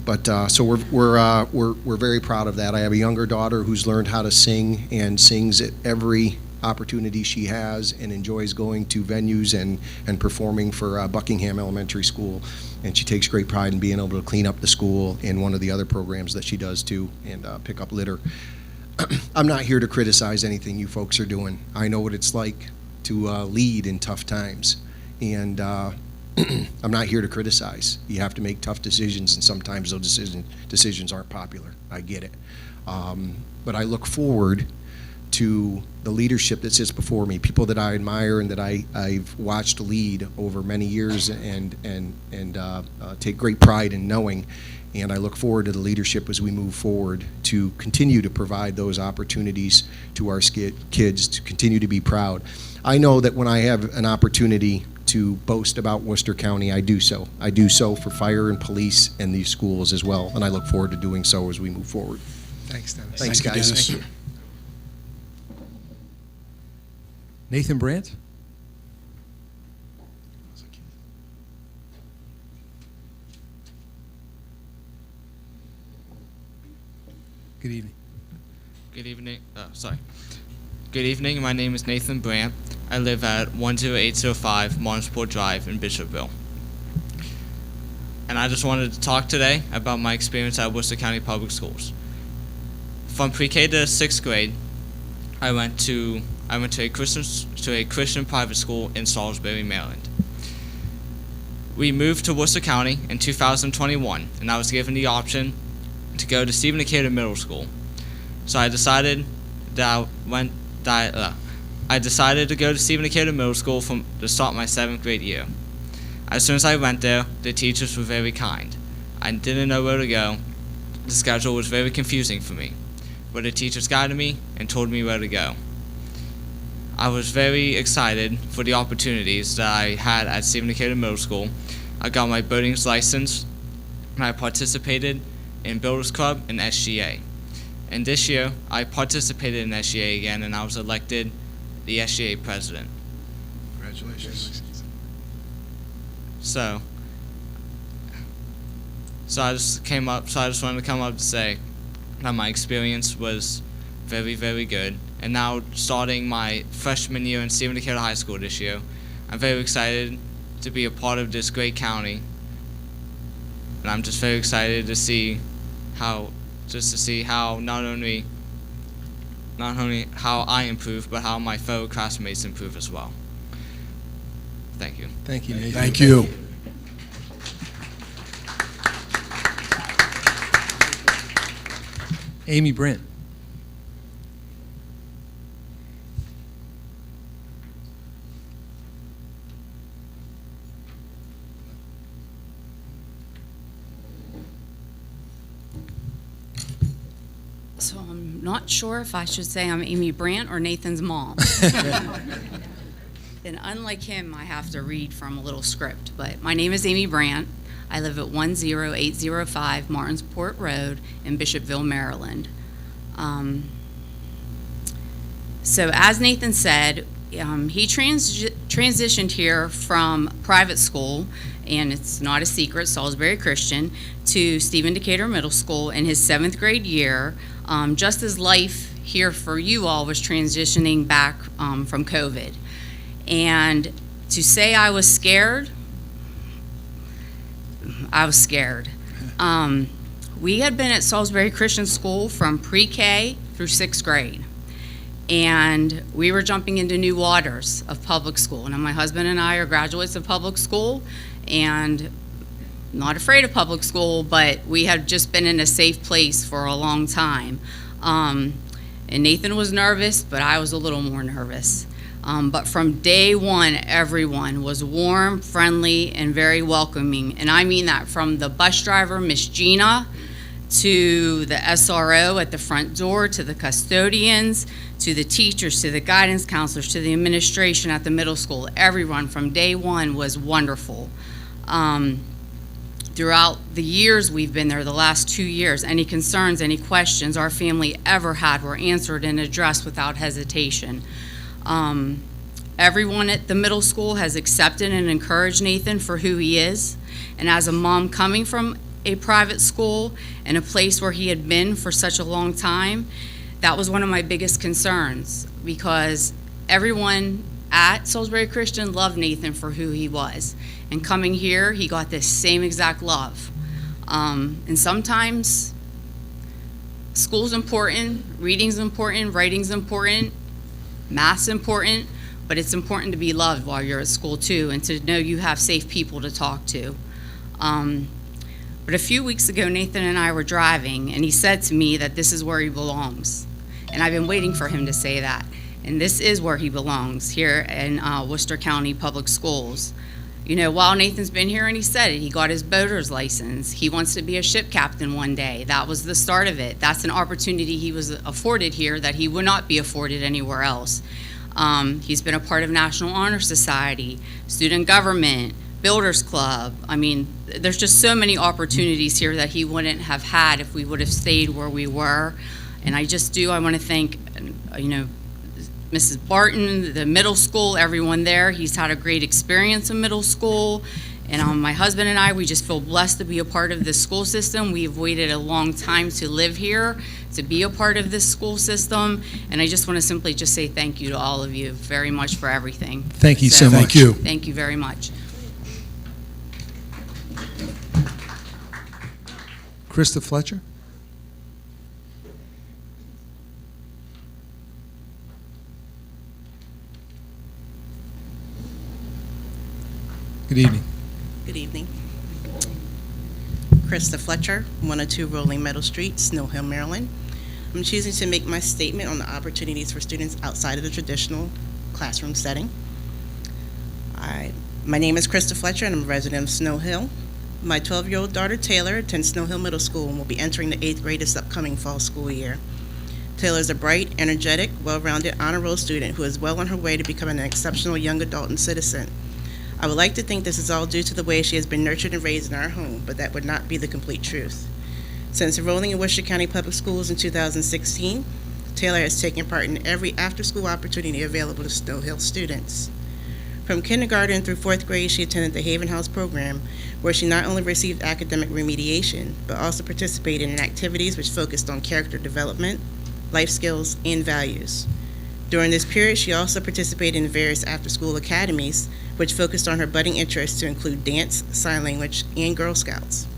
S15: But so we're very proud of that. I have a younger daughter who's learned how to sing and sings at every opportunity she has and enjoys going to venues and performing for Buckingham Elementary School. And she takes great pride in being able to clean up the school in one of the other programs that she does too, and pick up litter. I'm not here to criticize anything you folks are doing. I know what it's like to lead in tough times, and I'm not here to criticize. You have to make tough decisions, and sometimes those decisions aren't popular. I get it. But I look forward to the leadership that sits before me, people that I admire and that I've watched lead over many years and take great pride in knowing. And I look forward to the leadership as we move forward to continue to provide those opportunities to our kids to continue to be proud. I know that when I have an opportunity to boast about Worcester County, I do so. I do so for fire and police and these schools as well, and I look forward to doing so as we move forward.
S1: Thanks, Dennis.
S15: Thanks, guys.
S7: Dennis.
S1: Thank you. Nathan Brandt? Good evening.
S16: Good evening. Good evening. My name is Nathan Brandt. I live at 10805 Martinsport Drive in Bishopville. and I just wanted to talk today about my experience at Worcester County Public Schools. From pre-K to 6th grade, I went to a Christian private school in Salisbury, Maryland. We moved to Worcester County in 2021, and I was given the option to go to Stephen Decatur Middle School. So I decided to go to Stephen Decatur Middle School to start my 7th grade year. As soon as I went there, the teachers were very kind. I didn't know where to go. The schedule was very confusing for me, but the teachers guided me and told me where to go. I was very excited for the opportunities that I had at Stephen Decatur Middle School. I got my boating's license, and I participated in Builders Club and SGA. And this year, I participated in SGA again, and I was elected the SGA president.
S7: Congratulations.
S16: So I just wanted to come up to say that my experience was very, very good. And now, starting my freshman year in Stephen Decatur High School this year, I'm very excited to be a part of this great county. And I'm just very excited to see how not only how I improve, but how my fellow classmates improve as well. Thank you.
S1: Thank you, Nathan.
S7: Thank you.
S1: Amy Brent.
S17: So I'm not sure if I should say I'm Amy Brandt or Nathan's mom. And unlike him, I have to read from a little script. But my name is Amy Brandt. I live at 10805 Martinsport Road in Bishopville, Maryland. So as Nathan said, he transitioned here from private school, and it's not a secret, Salisbury Christian, to Stephen Decatur Middle School in his 7th grade year, just as life here for you all was transitioning back from COVID. And to say I was scared, I was scared. We had been at Salisbury Christian School from pre-K through 6th grade. And we were jumping into new waters of public school. And my husband and I are graduates of public school and not afraid of public school, but we had just been in a safe place for a long time. And Nathan was nervous, but I was a little more nervous. But from day one, everyone was warm, friendly, and very welcoming. And I mean that from the bus driver, Miss Gina, to the SRO at the front door, to the custodians, to the teachers, to the guidance counselors, to the administration at the middle school. Everyone from day one was wonderful. Throughout the years we've been there, the last 2 years, any concerns, any questions our family ever had were answered and addressed without hesitation. Everyone at the middle school has accepted and encouraged Nathan for who he is. And as a mom coming from a private school and a place where he had been for such a long time, that was one of my biggest concerns, because everyone at Salisbury Christian loved Nathan for who he was. And coming here, he got this same exact love. And sometimes school's important, reading's important, writing's important, math's important, but it's important to be loved while you're at school too, and to know you have safe people to talk to. But a few weeks ago, Nathan and I were driving, and he said to me that this is where he belongs. And I've been waiting for him to say that. And this is where he belongs, here in Worcester County Public Schools. You know, while Nathan's been here, and he said it, he got his boater's license. He wants to be a ship captain one day. That was the start of it. That's an opportunity he was afforded here that he would not be afforded anywhere else. He's been a part of National Honor Society, student government, Builders Club. I mean, there's just so many opportunities here that he wouldn't have had if we would have stayed where we were. And I want to thank, Mrs. Barton, the middle school, everyone there. He's had a great experience in middle school. And my husband and I, we just feel blessed to be a part of this school system. We've waited a long time to live here, to be a part of this school system. And I just want to simply just say thank you to all of you very much for everything.
S1: Thank you so much.
S7: Thank you.
S17: Thank you very much.
S1: Krista Fletcher. Good evening.
S18: Good evening. Krista Fletcher, 102 Rolling Meadow Street, Snow Hill, Maryland. I'm choosing to make my statement on the opportunities for students outside of the traditional classroom setting. My name is Krista Fletcher, and I'm a resident of Snow Hill. My 12-year-old daughter, Taylor, attends Snow Hill Middle School and will be entering the 8th grade this upcoming fall school year. Taylor is a bright, energetic, well-rounded honor roll student who is well on her way to becoming an exceptional young adult and citizen. I would like to think this is all due to the way she has been nurtured and raised in our home, but that would not be the complete truth. Since enrolling in Worcester County Public Schools in 2016, Taylor has taken part in every after-school opportunity available to Snow Hill students. From kindergarten through 4th grade, she attended the Haven House program, where she not only received academic remediation, but also participated in activities which focused on character development, life skills, and values. During this period, she also participated in various after-school academies, which focused on her budding interests to include dance, sign language, and Girl Scouts.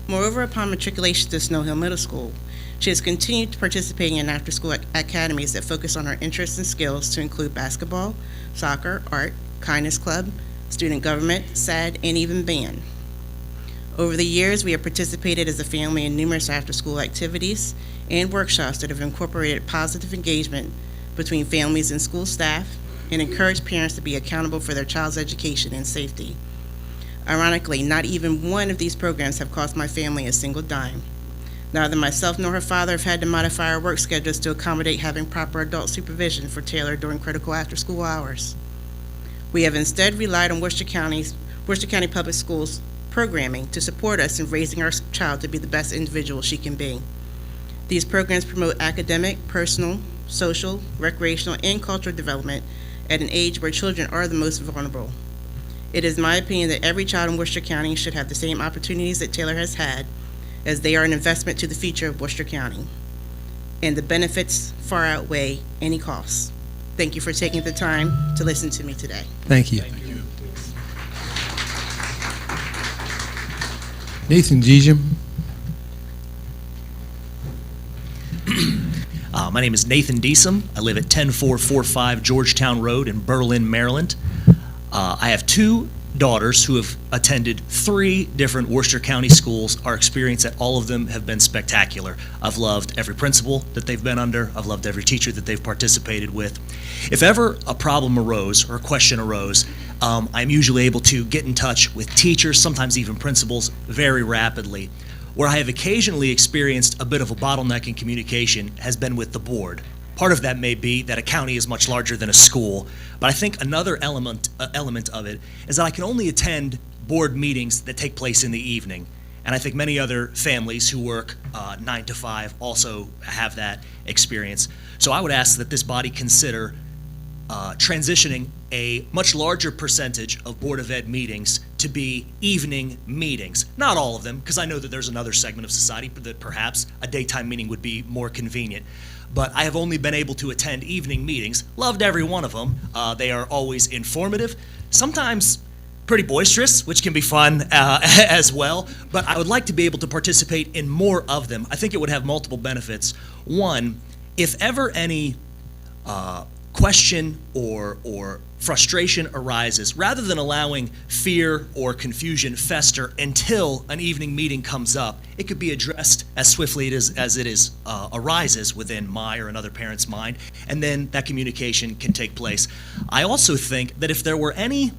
S18: Moreover, upon matriculation to Snow Hill Middle School, she has continued participating in after-school academies that focus on her interests and skills to include basketball, soccer, art, kindness club, student government, SAD, and even band. Over the years, we have participated as a family in numerous after-school activities and workshops that have incorporated positive engagement between families and school staff and encouraged parents to be accountable for their child's education and safety. Ironically, not even one of these programs have cost my family a single dime. Neither myself nor her father have had to modify our work schedules to accommodate having proper adult supervision for Taylor during critical after-school hours. We have instead relied on Worcester County Public Schools programming to support us in raising our child to be the best individual she can be. These programs promote academic, personal, social, recreational, and cultural development at an age where children are the most vulnerable. It is my opinion that every child in Worcester County should have the same opportunities that Taylor has had, as they are an investment to the future of Worcester County, and the benefits far outweigh any costs. Thank you for taking the time to listen to me today.
S1: Thank you. Nathan Gejim.
S19: My name is Nathan Deesum. I live at 10445 Georgetown Road in Berlin, Maryland. I have two daughters who have attended 3 different Worcester County schools. Our experience at all of them have been spectacular. I've loved every principal that they've been under. I've loved every teacher that they've participated with. If ever a problem arose or a question arose, I'm usually able to get in touch with teachers, sometimes even principals, very rapidly. Where I have occasionally experienced a bit of a bottleneck in communication has been with the board. Part of that may be that a county is much larger than a school, but I think another element of it is that I can only attend board meetings that take place in the evening. And I think many other families who work 9 to 5 also have that experience. So I would ask that this body consider transitioning a much larger percentage of Board of Ed meetings to be evening meetings. Not all of them, because I know that there's another segment of society that perhaps a daytime meeting would be more convenient. But I have only been able to attend evening meetings. Loved every one of them. They are always informative, sometimes pretty boisterous, which can be fun as well. But I would like to be able to participate in more of them. I think it would have multiple benefits. One, if ever any question or frustration arises, rather than allowing fear or confusion fester until an evening meeting comes up, it could be addressed as swiftly as it arises within my or another parent's mind, and then that communication can take place. I also think that if there were any,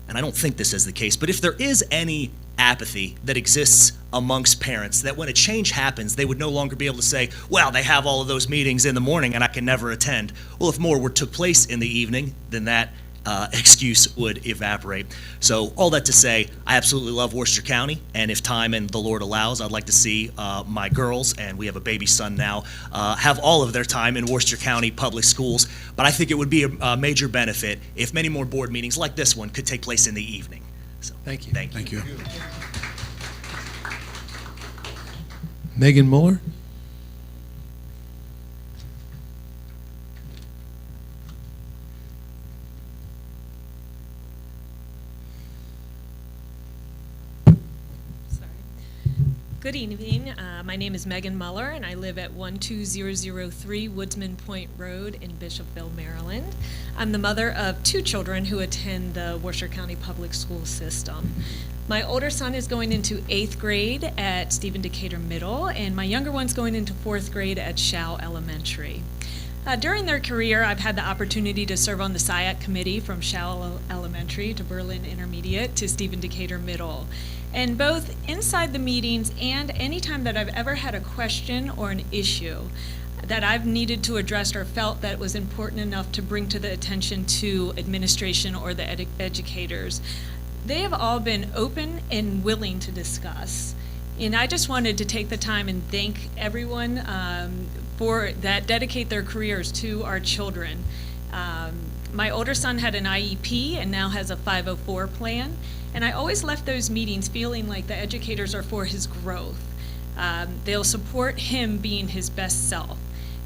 S19: and I don't think this is the case, but if there is any apathy that exists amongst parents, that when a change happens, they would no longer be able to say, well, they have all of those meetings in the morning and I can never attend. Well, if more took place in the evening, then that excuse would evaporate. So all that to say, I absolutely love Worcester County, and if time and the Lord allows, I'd like to see my girls, and we have a baby son now, have all of their time in Worcester County public schools. But I think it would be a major benefit if many more board meetings like this one could take place in the evening. So,
S1: thank you.
S19: Thank you.
S1: Megan Muller.
S20: Good evening. My name is Megan Muller, and I live at 12003 Woodsman Point Road in Bishopville, Maryland. I'm the mother of 2 children who attend the Worcester County Public School System. My older son is going into 8th grade at Stephen Decatur Middle, and my younger one's going into 4th grade at Shao Elementary. During their career, I've had the opportunity to serve on the SIAC committee from Shao Elementary to Berlin Intermediate to Stephen Decatur Middle. And both inside the meetings and anytime that I've ever had a question or an issue that I've needed to address or felt that was important enough to bring to the attention to administration or the educators, they have all been open and willing to discuss. And I just wanted to take the time and thank everyone for that dedicate their careers to our children. My older son had an IEP and now has a 504 plan, and I always left those meetings feeling like the educators are for his growth. They'll support him being his best self.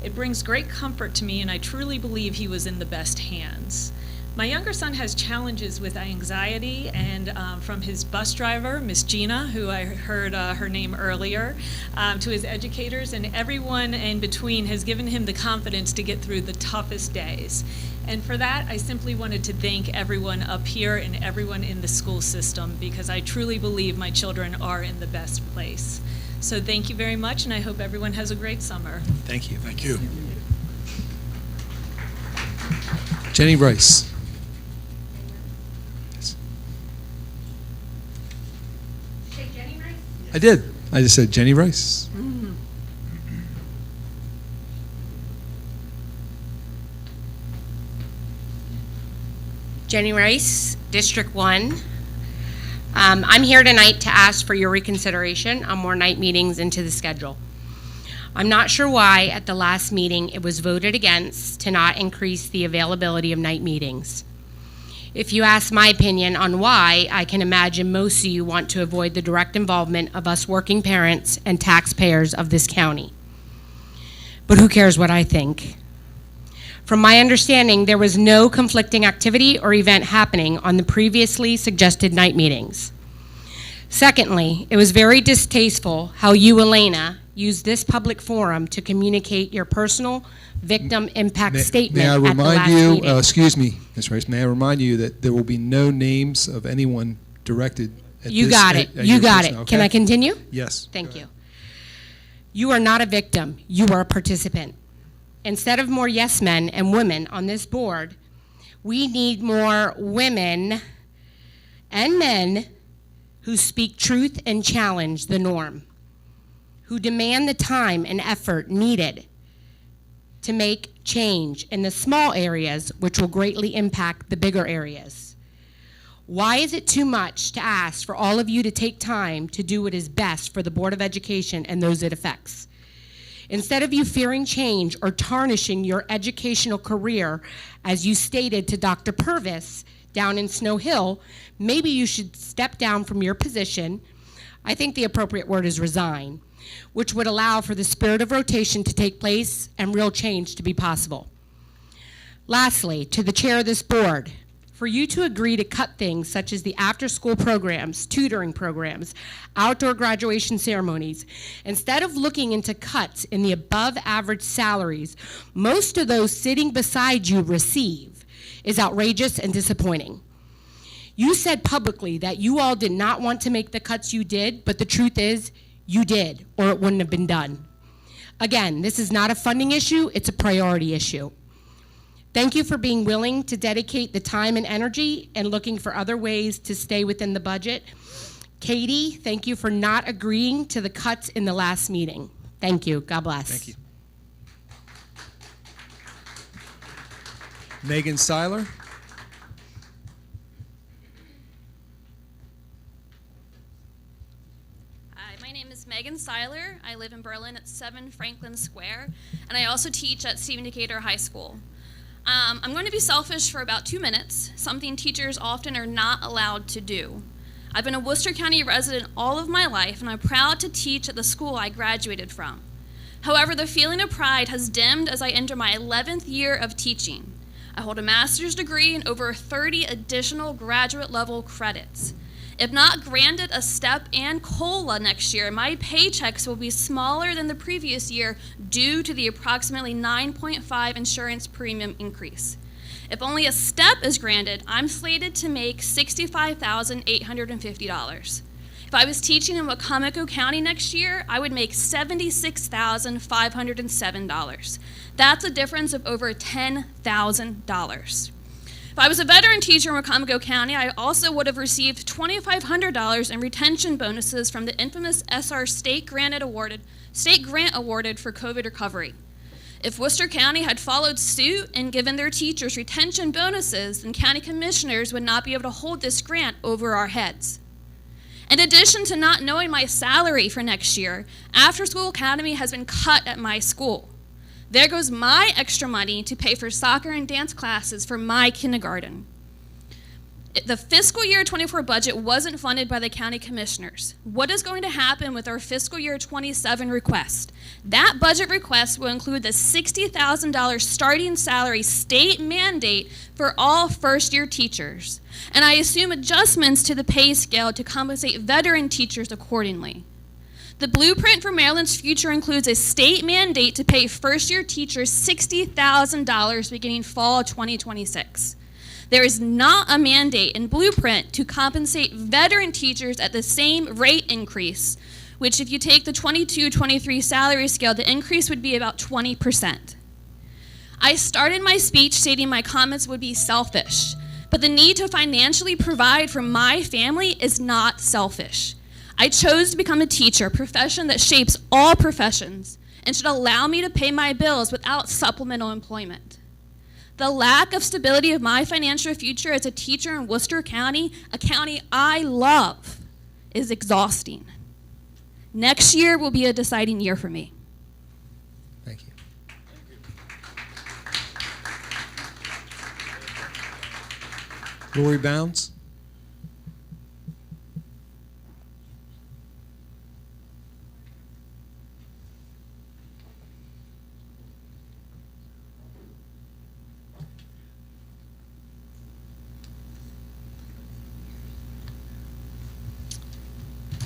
S20: It brings great comfort to me, and I truly believe he was in the best hands. My younger son has challenges with anxiety, and from his bus driver, Miss Gina, who I heard her name earlier, to his educators, and everyone in between has given him the confidence to get through the toughest days. And for that, I simply wanted to thank everyone up here and everyone in the school system, because I truly believe my children are in the best place. So thank you very much, and I hope everyone has a great summer.
S1: Thank you.
S7: Thank you.
S1: Jenny Rice. I did. I just said Jenny Rice.
S21: Jenny Rice, District 1. I'm here tonight to ask for your reconsideration on more night meetings into the schedule. I'm not sure why at the last meeting it was voted against to not increase the availability of night meetings. If you ask my opinion on why, I can imagine most of you want to avoid the direct involvement of us working parents and taxpayers of this county. But who cares what I think? From my understanding, there was no conflicting activity or event happening on the previously suggested night meetings. Secondly, it was very distasteful how you, Elena, used this public forum to communicate your personal victim impact statement
S1: may I
S21: at the
S1: remind
S21: last
S1: you,
S21: meeting.
S1: excuse me, Ms. Rice, may I remind you that there will be no names of anyone directed at
S21: You
S1: this.
S21: got it.
S1: at
S21: You
S1: your
S21: got
S1: person,
S21: it. Can
S1: okay?
S21: I continue?
S1: Yes.
S21: Thank you. You are not a victim. You are a participant. Instead of more yes men and women on this board, we need more women and men who speak truth and challenge the norm, who demand the time and effort needed to make change in the small areas, which will greatly impact the bigger areas. Why is it too much to ask for all of you to take time to do what is best for the Board of Education and those it affects? Instead of you fearing change or tarnishing your educational career, as you stated to Dr. Purvis down in Snow Hill, maybe you should step down from your position. I think the appropriate word is resign, which would allow for the spirit of rotation to take place and real change to be possible. Lastly, to the chair of this board, for you to agree to cut things such as the after-school programs, tutoring programs, outdoor graduation ceremonies, instead of looking into cuts in the above-average salaries most of those sitting beside you receive, is outrageous and disappointing. You said publicly that you all did not want to make the cuts you did, but the truth is, you did, or it wouldn't have been done. Again, this is not a funding issue, it's a priority issue. Thank you for being willing to dedicate the time and energy and looking for other ways to stay within the budget. Katie, thank you for not agreeing to the cuts in the last meeting. Thank you. God bless.
S1: Thank you. Megan Seiler.
S22: My name is Megan Seiler. I live in Berlin at 7 Franklin Square, and I also teach at Stephen Decatur High School. I'm going to be selfish for about 2 minutes, something teachers often are not allowed to do. I've been a Worcester County resident all of my life, and I'm proud to teach at the school I graduated from. However, the feeling of pride has dimmed as I enter my 11th year of teaching. I hold a master's degree and over 30 additional graduate level credits. If not granted a step and COLA next year, my paychecks will be smaller than the previous year due to the approximately 9.5 insurance premium increase. If only a step is granted, I'm slated to make $65,850. If I was teaching in Wacomico County next year, I would make $76,507. That's a difference of over $10,000. If I was a veteran teacher in Wacomico County, I also would have received $2,500 in retention bonuses from the infamous SR state grant awarded for COVID recovery. If Worcester County had followed suit and given their teachers retention bonuses, then county commissioners would not be able to hold this grant over our heads. In addition to not knowing my salary for next year, After School Academy has been cut at my school. There goes my extra money to pay for soccer and dance classes for my kindergarten. The fiscal year 24 budget wasn't funded by the county commissioners. What is going to happen with our fiscal year 27 request? That budget request will include the $60,000 starting salary state mandate for all first-year teachers, and I assume adjustments to the pay scale to compensate veteran teachers accordingly. The blueprint for Maryland's future includes a state mandate to pay first-year teachers $60,000 beginning fall 2026. There is not a mandate in blueprint to compensate veteran teachers at the same rate increase, which if you take the 22-23 salary scale, the increase would be about 20%. I started my speech stating my comments would be selfish, but the need to financially provide for my family is not selfish. I chose to become a teacher, a profession that shapes all professions, and should allow me to pay my bills without supplemental employment. The lack of stability of my financial future as a teacher in Worcester County, a county I love, is exhausting. Next year will be a deciding year for me.
S15: Thank you.
S1: Lori Bounds?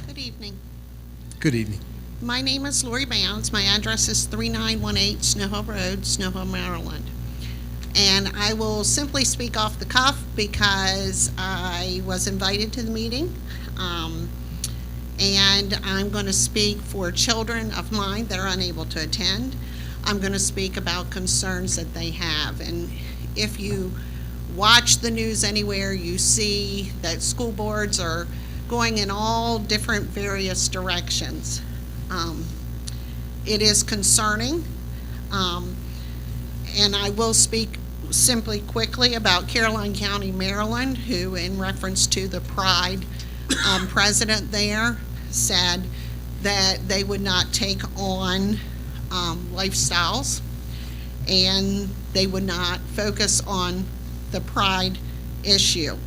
S3: Good evening.
S1: Good evening.
S3: My name is Lori Bounds. My address is 3918 Snow Hill Road, Snow Hill, Maryland. And I will simply speak off the cuff because I was invited to the meeting. And I'm going to speak for children of mine that are unable to attend. I'm going to speak about concerns that they have. And if you watch the news anywhere, you see that school boards are going in all different various directions. It is concerning, and I will speak simply quickly about Caroline County, Maryland, who in reference to the Pride president there said that they would not take on lifestyles and they would not focus on the Pride issue.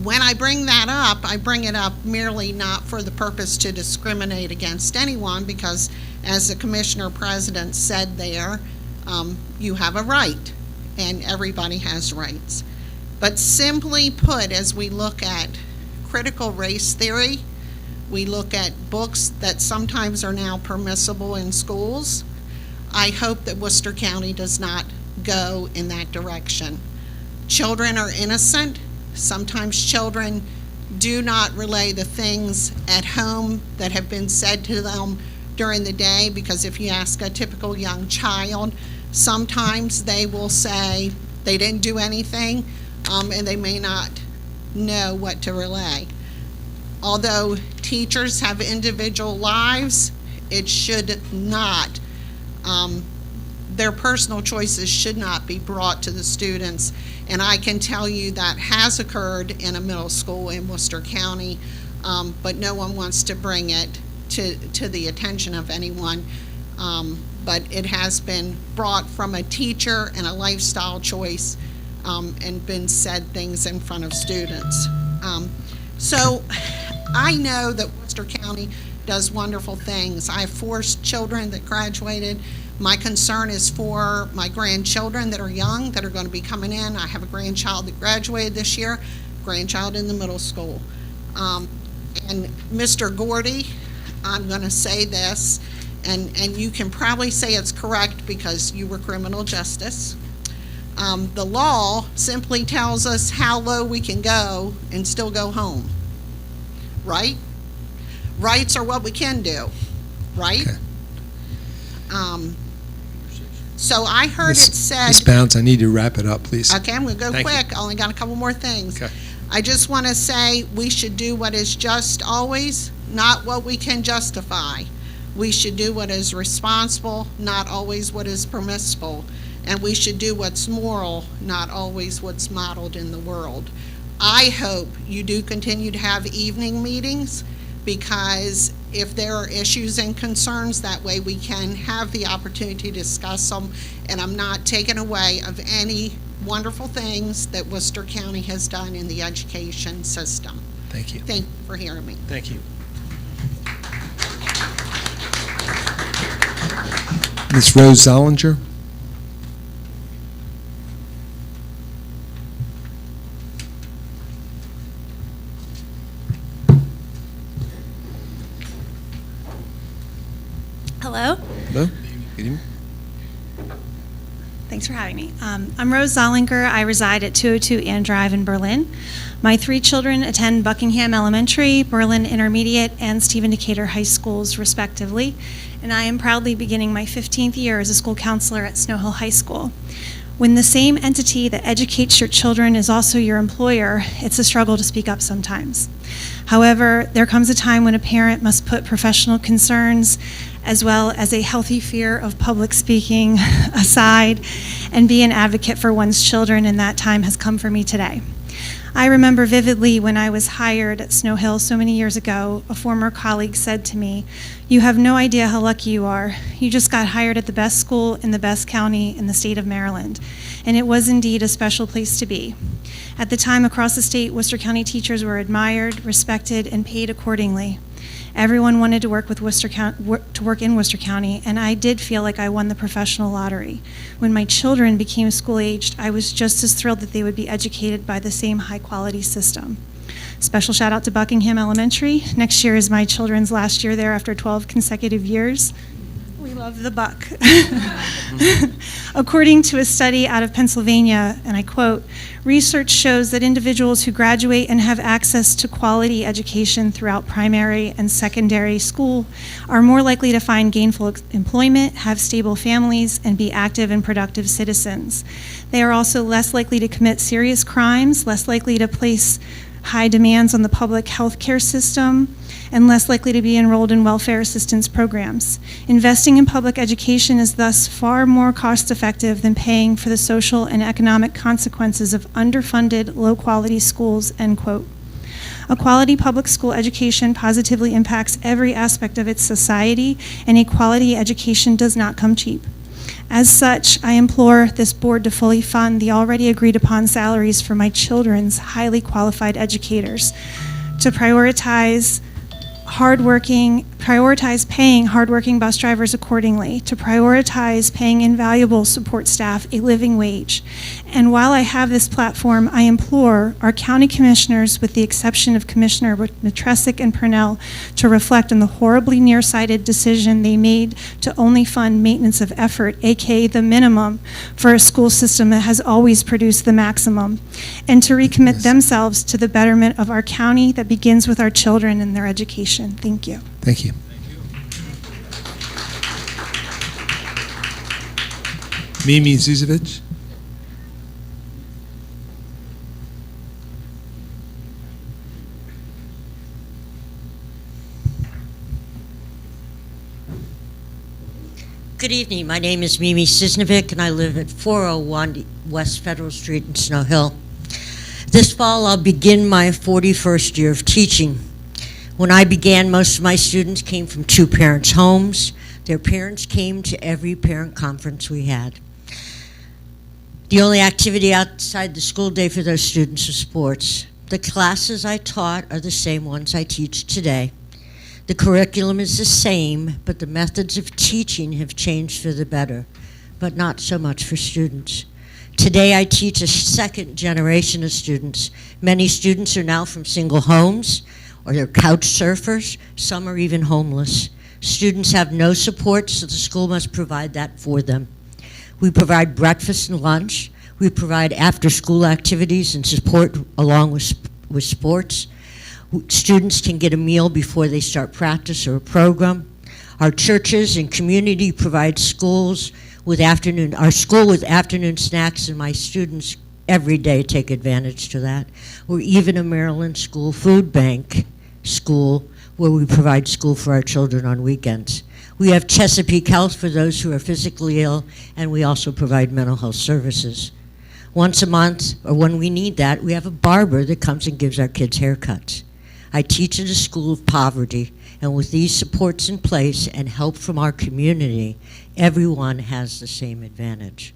S3: When I bring that up, I bring it up merely not for the purpose to discriminate against anyone, because as the commissioner president said there, you have a right and everybody has rights. But simply put, as we look at critical race theory, we look at books that sometimes are now permissible in schools, I hope that Worcester County does not go in that direction. Children are innocent. Sometimes children do not relay the things at home that have been said to them during the day, because if you ask a typical young child, sometimes they will say they didn't do anything, and they may not know what to relay. Although teachers have individual lives, it should not, their personal choices should not be brought to the students. And I can tell you that has occurred in a middle school in Worcester County, but no one wants to bring it to the attention of anyone. But it has been brought from a teacher and a lifestyle choice, and been said things in front of students. So I know that Worcester County does wonderful things. I have 4 children that graduated. My concern is for my grandchildren that are young, that are going to be coming in. I have a grandchild that graduated this year. grandchild in the middle school. And Mr. Gordy, I'm going to say this, and you can probably say it's correct because you were criminal justice. The law simply tells us how low we can go and still go home, right? Rights are what we can do, right?
S1: Okay.
S3: So I heard it said...
S1: Ms. Bounds, I need to wrap it up, please.
S3: Okay, I'm going to go
S1: Thank
S3: quick. I only got a couple more things.
S1: Okay.
S3: I just want to say we should do what is just always, not what we can justify. We should do what is responsible, not always what is permissible. And we should do what's moral, not always what's modeled in the world. I hope you do continue to have evening meetings, because if there are issues and concerns, that way we can have the opportunity to discuss them. And I'm not taking away of any wonderful things that Worcester County has done in the education system.
S1: Thank you.
S3: Thank you for hearing me.
S1: Thank you. Ms. Rose Zollinger?
S5: Hello.
S1: Hello. Good evening.
S5: Thanks for having me. I'm Rose Zollinger. I reside at 202 Ann Drive in Berlin. My 3 children attend Buckingham Elementary, Berlin Intermediate, and Stephen Decatur High Schools, respectively, and I am proudly beginning my 15th year as a school counselor at Snow Hill High School. When the same entity that educates your children is also your employer, it's a struggle to speak up sometimes. However, there comes a time when a parent must put professional concerns as well as a healthy fear of public speaking aside and be an advocate for one's children, and that time has come for me today. I remember vividly when I was hired at Snow Hill so many years ago, a former colleague said to me, "You have no idea how lucky you are. You just got hired at the best school in the best county in the state of Maryland." And it was indeed a special place to be. At the time, across the state, Worcester County teachers were admired, respected, and paid accordingly. Everyone wanted to work with work in Worcester County, and I did feel like I won the professional lottery. When my children became school-aged, I was just as thrilled that they would be educated by the same high-quality system. Special shout out to Buckingham Elementary. Next year is my children's last year there after 12 consecutive years. We love the Buck. According to a study out of Pennsylvania, and I quote, "Research shows that individuals who graduate and have access to quality education throughout primary and secondary school are more likely to find gainful employment, have stable families, and be active and productive citizens. They are also less likely to commit serious crimes, less likely to place high demands on the public health care system, and less likely to be enrolled in welfare assistance programs. Investing in public education is thus far more cost-effective than paying for the social and economic consequences of underfunded, low-quality schools," end quote. A quality public school education positively impacts every aspect of its society, and a quality education does not come cheap. As such, I implore this board to fully fund the already agreed-upon salaries for my children's highly qualified educators, to prioritize paying hardworking bus drivers accordingly, to prioritize paying invaluable support staff a living wage. And while I have this platform, I implore our county commissioners, with the exception of Commissioner Matresic and Purnell, to reflect on the horribly nearsighted decision they made to only fund maintenance of effort, aka the minimum, for a school system that has always produced the maximum, and to recommit themselves to the betterment of our county that begins with our children and their education. Thank you.
S1: Thank you. Mimi Zuzevich?
S6: Good evening. My name is Mimi Cisnovic, and I live at 401 West Federal Street in Snow Hill. This fall, I'll begin my 41st year of teaching. When I began, most of my students came from 2 parents' homes. Their parents came to every parent conference we had. The only activity outside the school day for those students was sports. The classes I taught are the same ones I teach today. The curriculum is the same, but the methods of teaching have changed for the better, but not so much for students. Today, I teach a second generation of students. Many students are now from single homes, or they're couch surfers. Some are even homeless. Students have no support, so the school must provide that for them. We provide breakfast and lunch. We provide after-school activities and support along with sports. Students can get a meal before they start practice or a program. Our churches and community provide our school with afternoon snacks, and my students every day take advantage to that. We're even a Maryland school food bank school where we provide school for our children on weekends. We have Chesapeake Health for those who are physically ill, and we also provide mental health services. Once a month, or when we need that, we have a barber that comes and gives our kids haircuts. I teach at a school of poverty, and with these supports in place and help from our community, everyone has the same advantage.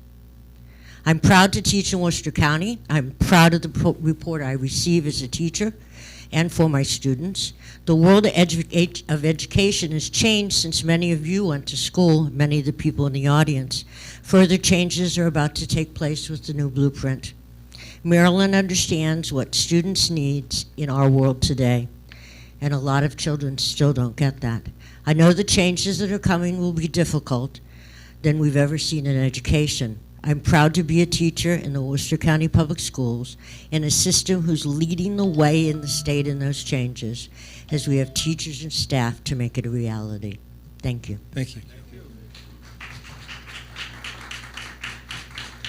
S6: I'm proud to teach in Worcester County. I'm proud of the report I receive as a teacher and for my students. The world of education has changed since many of you went to school, many of the people in the audience. Further changes are about to take place with the new blueprint. Maryland understands what students need in our world today, and a lot of children still don't get that. I know the changes that are coming will be difficult than we've ever seen in education. I'm proud to be a teacher in the Worcester County Public Schools in a system who's leading the way in the state in those changes, as we have teachers and staff to make it a reality. Thank you.
S1: Thank you.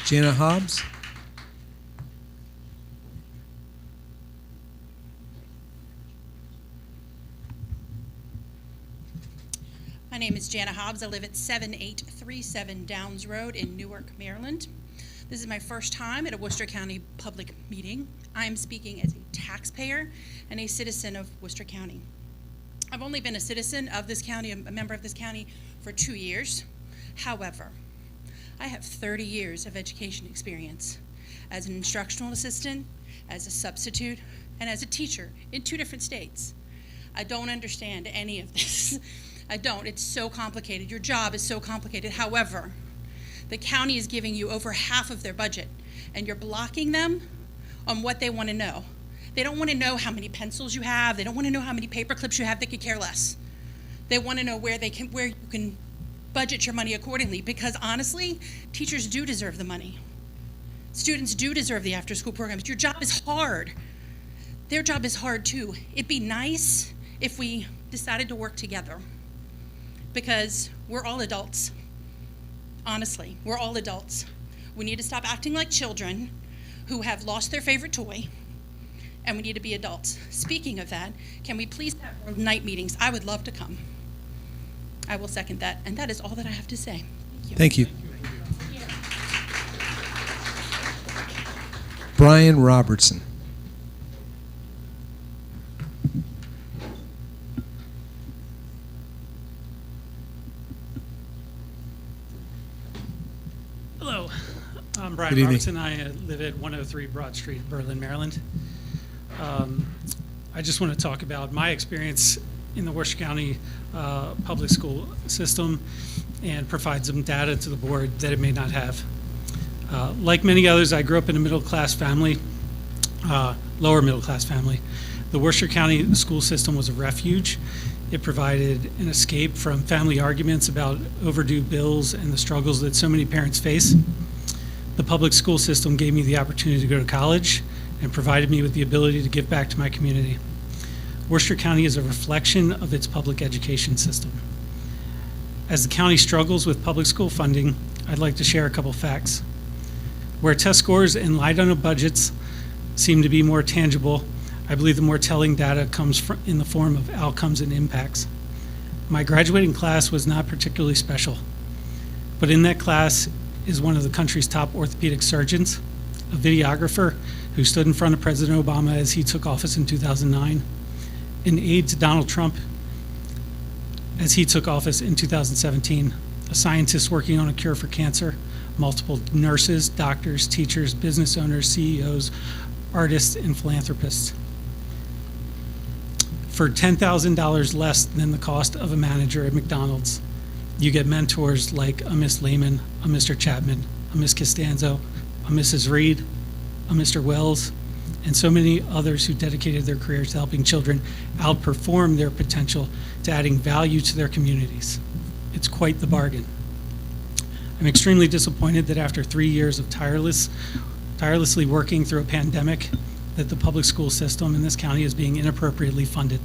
S1: Jana Hobbs?
S2: My name is Jana Hobbs. I live at 7837 Downs Road in Newark, Maryland. This is my first time at a Worcester County public meeting. I am speaking as a taxpayer and a citizen of Worcester County. I've only been a citizen of this county, a member of this county, for 2 years. However, I have 30 years of education experience as an instructional assistant, as a substitute, and as a teacher in 2 different states. I don't understand any of this. I don't. It's so complicated. Your job is so complicated. However, the county is giving you over half of their budget, and you're blocking them on what they want to know. They don't want to know how many pencils you have. They don't want to know how many paper clips you have. They could care less. They want to know where you can budget your money accordingly, because honestly, teachers do deserve the money. Students do deserve the after-school programs. Your job is hard. Their job is hard too. It'd be nice if we decided to work together, because we're all adults. Honestly, we're all adults. We need to stop acting like children who have lost their favorite toy, and we need to be adults. Speaking of that, can we please have night meetings? I would love to come. I will second that, and that is all that I have to say.
S1: Thank you. Brian Robertson.
S8: Hello, I'm Brian
S1: Good evening.
S8: Robertson. I live at 103 Broad Street, Berlin, Maryland. I just want to talk about my experience in the Worcester County public school system and provide some data to the board that it may not have. Like many others, I grew up in a middle-class family, lower middle-class family. The Worcester County school system was a refuge. It provided an escape from family arguments about overdue bills and the struggles that so many parents face. The public school system gave me the opportunity to go to college and provided me with the ability to give back to my community. Worcester County is a reflection of its public education system. As the county struggles with public school funding, I'd like to share a couple facts. Where test scores and line item budgets seem to be more tangible, I believe the more telling data comes in the form of outcomes and impacts. My graduating class was not particularly special, but in that class is one of the country's top orthopedic surgeons, a videographer who stood in front of President Obama as he took office in 2009, an aide to Donald Trump as he took office in 2017, a scientist working on a cure for cancer, multiple nurses, doctors, teachers, business owners, CEOs, artists, and philanthropists. For $10,000 less than the cost of a manager at McDonald's, you get mentors like a Miss Lehman, a Mr. Chapman, a Miss Costanzo, a Mrs. Reed, a Mr. Wells, and so many others who dedicated their careers to helping children outperform their potential to adding value to their communities. It's quite the bargain. I'm extremely disappointed that after 3 years of tirelessly working through a pandemic, that the public school system in this county is being inappropriately funded.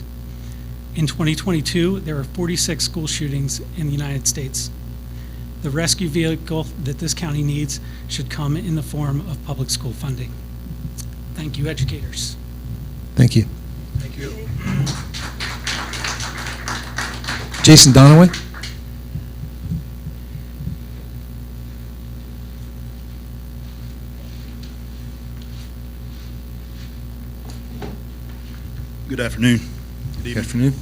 S8: In 2022, there were 46 school shootings in the United States. The rescue vehicle that this county needs should come in the form of public school funding. Thank you, educators.
S1: Thank you.
S4: Thank you.
S1: Jason Donaway?
S9: Good afternoon.
S1: Good afternoon.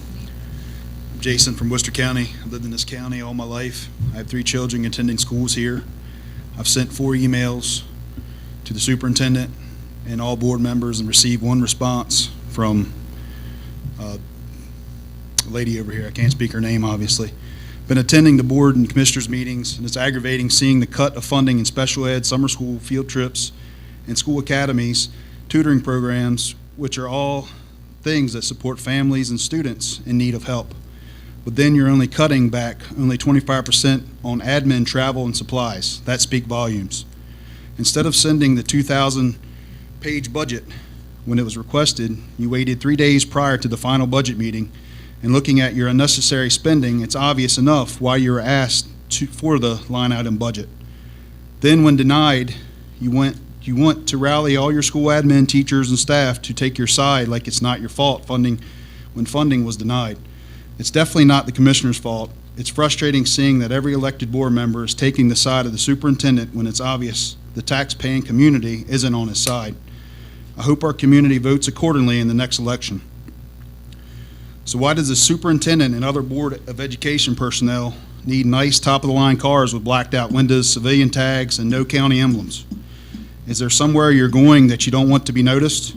S9: I'm Jason from Worcester County. I've lived in this county all my life. I have 3 children attending schools here. I've sent 4 emails to the superintendent and all board members and received 1 response from a lady over here. I can't speak her name, obviously. Been attending the board and commissioners meetings, and it's aggravating seeing the cut of funding in special ed, summer school, field trips, and school academies, tutoring programs, which are all things that support families and students in need of help. But then you're only cutting back only 25% on admin, travel, and supplies. That speak volumes. Instead of sending the 2,000-page budget when it was requested, you waited 3 days prior to the final budget meeting, and looking at your unnecessary spending, it's obvious enough why you were asked for the line item budget. Then when denied, you want to rally all your school admin, teachers, and staff to take your side like it's not your fault when funding was denied. It's definitely not the commissioner's fault. It's frustrating seeing that every elected board member is taking the side of the superintendent when it's obvious the tax-paying community isn't on his side. I hope our community votes accordingly in the next election. So why does the superintendent and other Board of Education personnel need nice top-of-the-line cars with blacked-out windows, civilian tags, and no county emblems? Is there somewhere you're going that you don't want to be noticed?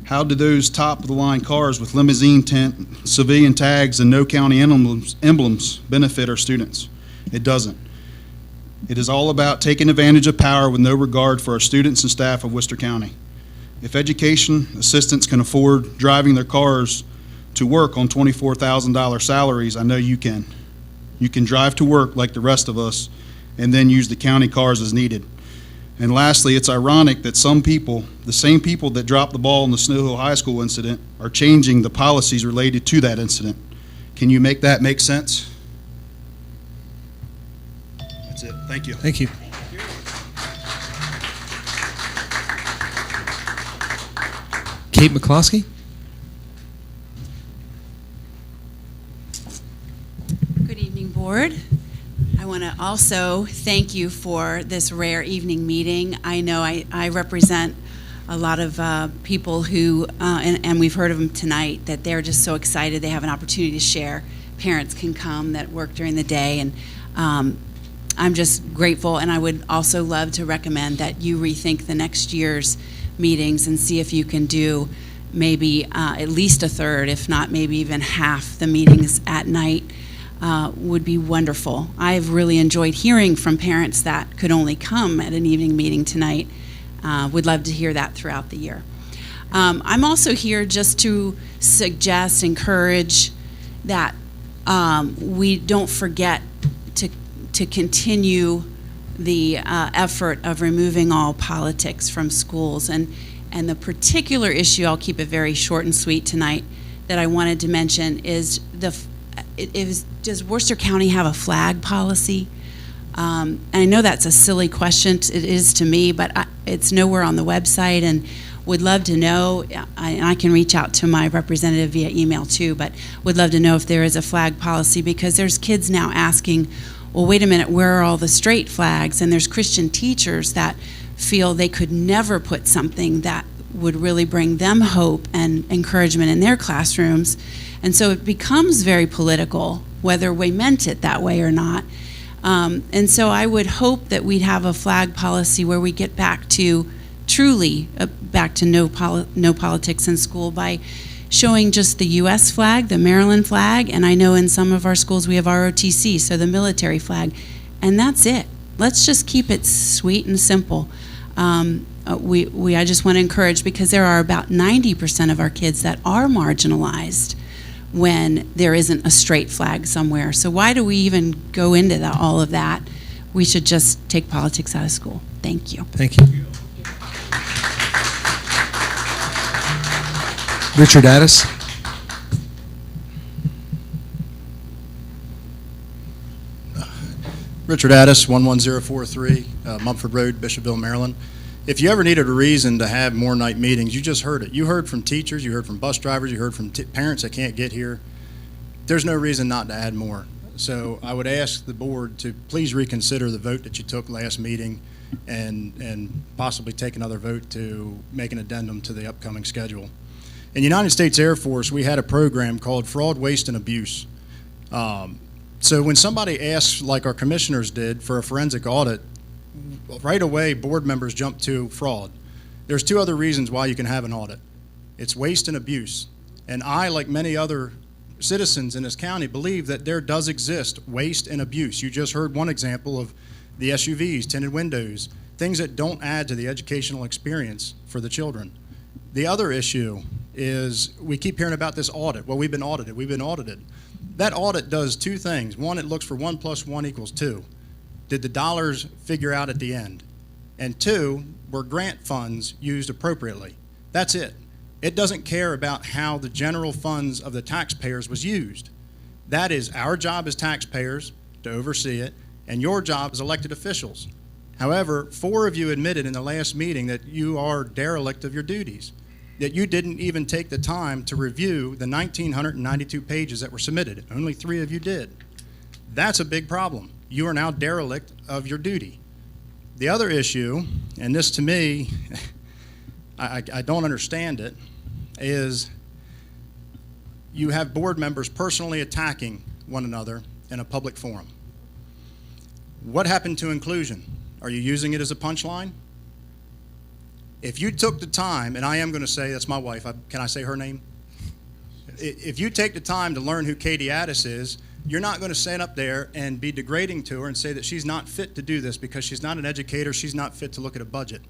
S9: How do those top-of-the-line cars with limousine tent, civilian tags, and no county emblems benefit our students? It doesn't. It is all about taking advantage of power with no regard for our students and staff of Worcester County. If education assistants can afford driving their cars to work on $24,000 salaries, I know you can. You can drive to work like the rest of us and then use the county cars as needed. And lastly, it's ironic that some people, the same people that dropped the ball in the Snow Hill High School incident, are changing the policies related to that incident. Can you make that make sense? That's it. Thank you.
S1: Thank you. Kate McCloskey?
S10: Good evening, Board. I want to also thank you for this rare evening meeting. I know I represent a lot of people who, and we've heard of them tonight, that they're just so excited they have an opportunity to share. Parents can come that work during the day, and I'm just grateful, and I would also love to recommend that you rethink the next year's meetings and see if you can do maybe at least a third, if not maybe even half the meetings at night. Would be wonderful. I've really enjoyed hearing from parents that could only come at an evening meeting tonight. Would love to hear that throughout the year. I'm also here just to suggest, encourage that we don't forget to continue the effort of removing all politics from schools. And the particular issue, I'll keep it very short and sweet tonight, that I wanted to mention is does Worcester County have a flag policy? And I know that's a silly question. It is to me, but it's nowhere on the website, and would love to know. And I can reach out to my representative via email too, but would love to know if there is a flag policy, because there's kids now asking, well, wait a minute, where are all the straight flags? And there's Christian teachers that feel they could never put something that would really bring them hope and encouragement in their classrooms. And so it becomes very political, whether we meant it that way or not. And so I would hope that we'd have a flag policy where we get back to truly back to no politics in school by showing just the U.S. flag, the Maryland flag, and I know in some of our schools we have ROTC, so the military flag, and that's it. Let's just keep it sweet and simple. I just want to encourage, because there are about 90% of our kids that are marginalized when there isn't a straight flag somewhere. So why do we even go into all of that? We should just take politics out of school. Thank you.
S1: Thank you. Richard Addis.
S11: Richard Addis, 11043 Mumford Road, Bishopville, Maryland. If you ever needed a reason to have more night meetings, you just heard it. You heard from teachers, you heard from bus drivers, you heard from parents that can't get here. There's no reason not to add more. So I would ask the board to please reconsider the vote that you took last meeting and possibly take another vote to make an addendum to the upcoming schedule. In the United States Air Force, we had a program called Fraud, Waste, and Abuse. So when somebody asks, like our commissioners did, for a forensic audit, right away board members jump to fraud. There's two other reasons why you can have an audit. It's waste and abuse. And I, like many other citizens in this county, believe that there does exist waste and abuse. You just heard one example of the SUVs, tinted windows, things that don't add to the educational experience for the children. The other issue is we keep hearing about this audit. Well, we've been audited. We've been audited. That audit does two things. One, it looks for 1 + 1 = 2. Did the dollars figure out at the end? And two, were grant funds used appropriately? That's it. It doesn't care about how the general funds of the taxpayers was used. That is our job as taxpayers to oversee it, and your job as elected officials. However, 4 of you admitted in the last meeting that you are derelict of your duties, that you didn't even take the time to review the 1,992 pages that were submitted. Only 3 of you did. That's a big problem. You are now derelict of your duty. The other issue, and this to me, I don't understand it, is you have board members personally attacking one another in a public forum. What happened to inclusion? Are you using it as a punchline? If you took the time, and I am going to say, that's my wife, can I say her name? If you take the time to learn who Katie Addis is, you're not going to stand up there and be degrading to her and say that she's not fit to do this because she's not an educator, she's not fit to look at a budget.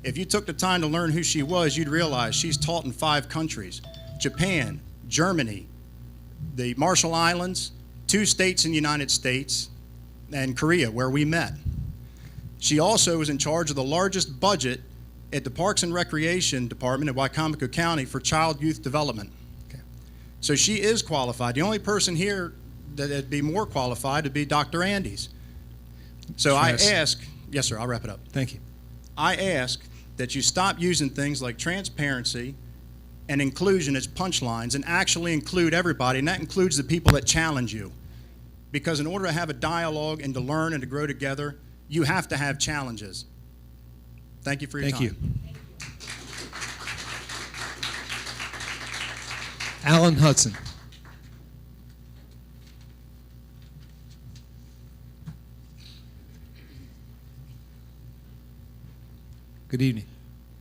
S11: If you took the time to learn who she was, you'd realize she's taught in 5 countries: Japan, Germany, the Marshall Islands, 2 states in the United States, and Korea, where we met. She also was in charge of the largest budget at the Parks and Recreation Department at Wycomico County for child youth development. Okay. So she is qualified. The only person here that'd be more qualified would be Dr. Andes. So I ask, yes sir, I'll wrap it up.
S1: Thank you.
S11: I ask that you stop using things like transparency and inclusion as punchlines and actually include everybody, and that includes the people that challenge you. Because in order to have a dialogue and to learn and to grow together, you have to have challenges. Thank you for your time.
S1: Thank you. Alan Hudson. Good evening.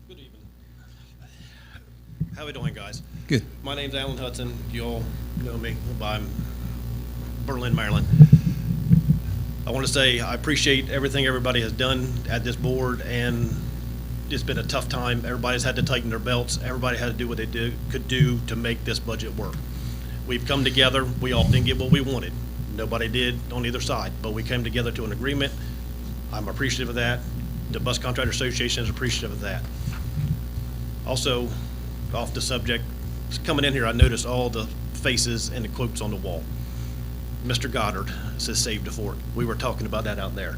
S12: Good evening. How we doing, guys?
S1: Good.
S12: My name's Alan Hudson. You all know me. I'm Berlin, Maryland. I want to say I appreciate everything everybody has done at this board, and it's been a tough time. Everybody's had to tighten their belts. Everybody had to do what they could do to make this budget work. We've come together. We all didn't get what we wanted. Nobody did on either side, but we came together to an agreement. I'm appreciative of that. The Bus Contractor Association is appreciative of that. Also, off the subject, coming in here, I noticed all the faces and the quotes on the wall. Mr. Goddard says save the fort. We were talking about that out there.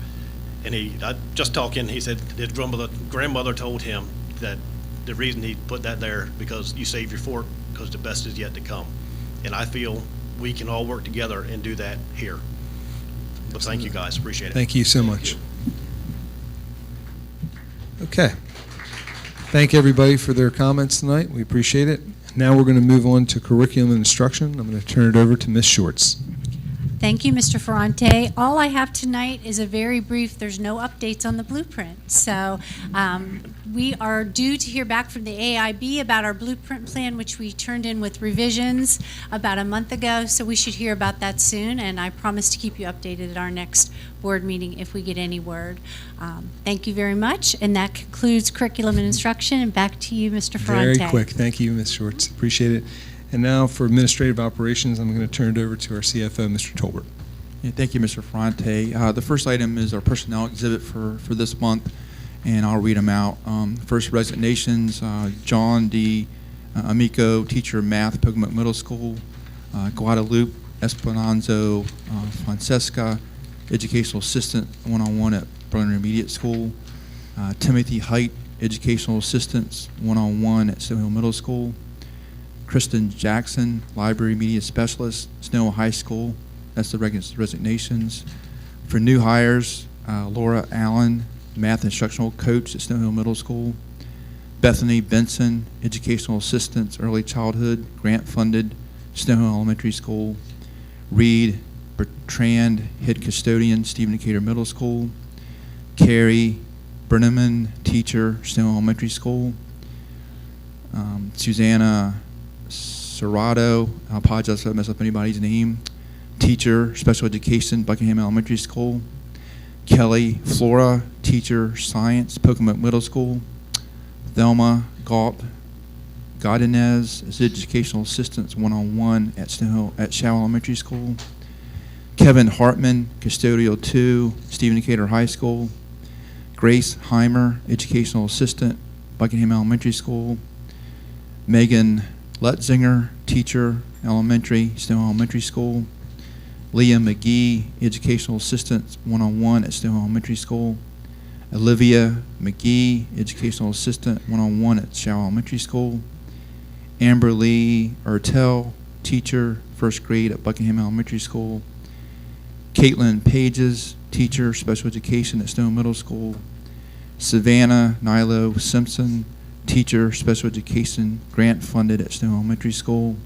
S12: And he said his grandmother told him that the reason he put that there because you save your fort because the best is yet to come. And I feel we can all work together and do that here. But thank you guys, appreciate it.
S1: Thank you so much. Okay. Thank everybody for their comments tonight. We appreciate it. Now we're going to move on to curriculum and instruction. I'm going to turn it over to Ms. Shorts.
S13: Thank you, Mr. Ferrante. All I have tonight is a very brief, there's no updates on the blueprint. So we are due to hear back from the AIB about our blueprint plan, which we turned in with revisions about a month ago. So we should hear about that soon, and I promise to keep you updated at our next board meeting if we get any word. Thank you very much, and that concludes curriculum and instruction. And back to you, Mr. Ferrante.
S1: Very quick. Thank you, Ms. Schwartz. Appreciate it. And now for administrative operations, I'm going to turn it over to our CFO, Mr. Tolbert.
S14: Yeah, thank you, Mr. Ferrante. The first item is our personnel exhibit for this month, and I'll read them out. First, resignations, John D. Amico, teacher math, Pocomoke Middle School. Guadalupe Esperanzo Francesca, educational assistant, one-on-one at Berlin Intermediate School. Timothy Height, educational assistants, one-on-one at Snow Hill Middle School. Kristen Jackson, library media specialist, Snow Hill High School. That's the resignations. For new hires, Laura Allen, math instructional coach at Snow Hill Middle School. Bethany Benson, educational assistant, early childhood, grant funded, Snow Hill Elementary School. Reed Bertrand, head custodian, Stephen Decatur Middle School. Carrie Brenneman, teacher, Snow Hill Elementary School. Susanna Serrato, I apologize if I mess up anybody's name, teacher, special education, Buckingham Elementary School. Kelly Flora, teacher, science, Pocomoke Middle School. Thelma Gaup Godinez is educational assistant, one-on-one at Shaw Elementary School. Kevin Hartman, custodial 2, Stephen Decatur High School. Grace Heimer, educational assistant, Buckingham Elementary School. Megan Letzinger, teacher, elementary, Snow Elementary School. Leah McGee, educational assistant, one-on-one at Snow Elementary School. Olivia McGee, educational assistant, one-on-one at Shaw Elementary School. Amber Lee Ertel, teacher, first grade at Buckingham Elementary School. Caitlin Pages, teacher, special education at Snow Middle School. Savannah Nilo Simpson, teacher, special education, grant funded at Snow Elementary School.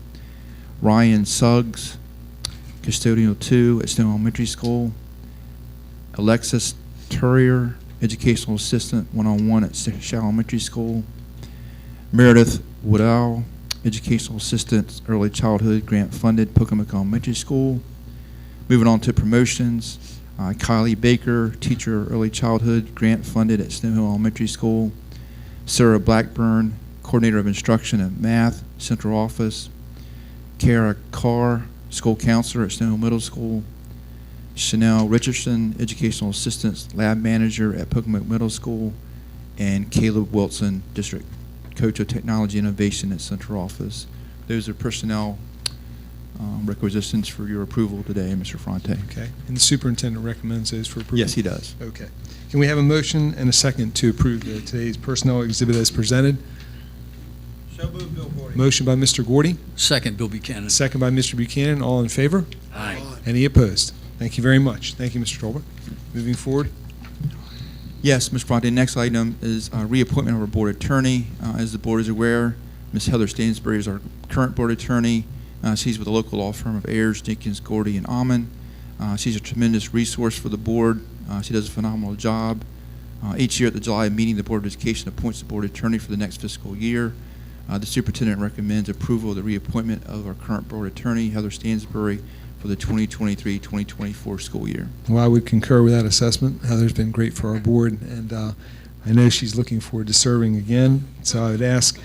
S14: Ryan Suggs, custodial 2 at Snow Elementary School. Alexis Turrier, educational assistant, one-on-one at Shaw Elementary School. Meredith Woodall, educational assistant, early childhood, grant funded, Pocomoke Elementary School. Moving on to promotions, Kylie Baker, teacher, early childhood, grant funded at Snow Hill Elementary School. Sarah Blackburn, coordinator of instruction at math, central office. Kara Carr, school counselor at Snow Hill Middle School. Chanel Richardson, educational assistant, lab manager at Pocomoke Middle School. And Caleb Wilson, district coach of technology innovation at central office. Those are personnel requisitions for your approval today, Mr. Fronte.
S1: Okay. And the superintendent recommends those for approval?
S14: Yes, he does.
S1: Okay. Can we have a motion and a second to approve today's personnel exhibit as presented?
S4: So moved, Bill Gordy.
S1: Motion by Mr. Gordy.
S23: Second, Bill Buchanan.
S1: Second by Mr. Buchanan. All in favor?
S23: Aye.
S1: Any opposed? Thank you very much. Thank you, Mr. Tolbert. Moving forward.
S14: Yes, Mr. Fronte, next item is reappointment of our board attorney. As the board is aware, Ms. Heather Stansbury is our current board attorney. She's with the local law firm of Ayers, Jenkins, Gordy, and Amman. She's a tremendous resource for the board. She does a phenomenal job. Each year at the July meeting, the Board of Education appoints the board attorney for the next fiscal year. The superintendent recommends approval of the reappointment of our current board attorney, Heather Stansbury, for the 2023-2024 school year.
S1: Well, I would concur with that assessment. Heather's been great for our board, and I know she's looking forward to serving again. So I would ask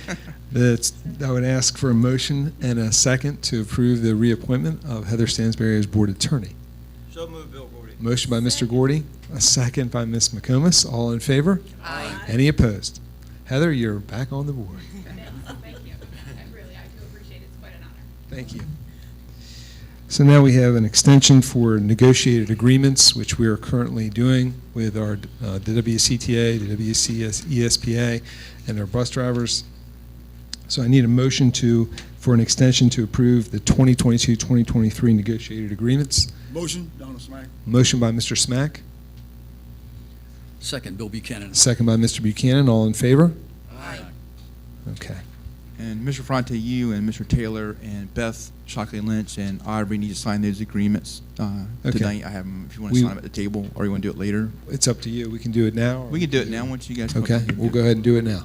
S1: for a motion and a second to approve the reappointment of Heather Stansbury as board attorney.
S4: So moved, Bill Gordy.
S1: Motion by Mr. Gordy, a second by Ms. McComas. All in favor?
S4: Aye.
S1: Any opposed? Heather, you're back on the board.
S17: Thank you. I do appreciate it. It's quite an honor.
S1: Thank you. So now we have an extension for negotiated agreements, which we are currently doing with the WCTA, the ESPA, and our bus drivers. So I need a motion for an extension to approve the 2022-2023 negotiated agreements.
S4: Motion, Donald Smack.
S1: Motion by Mr. Smack,
S23: Second, Bill Buchanan.
S1: second by Mr. Buchanan. All in favor?
S4: Aye.
S1: Okay.
S14: And Mr. Ferrante, you and Mr. Taylor and Beth Shockley Lynch and Aubrey need to sign those agreements
S1: Okay.
S14: tonight. I have them if you want to sign them at the table, or you want to do it later.
S1: It's up to you. We can do it now.
S14: We can do it now once you guys come
S1: Okay,
S14: up.
S1: we'll go ahead and do it now.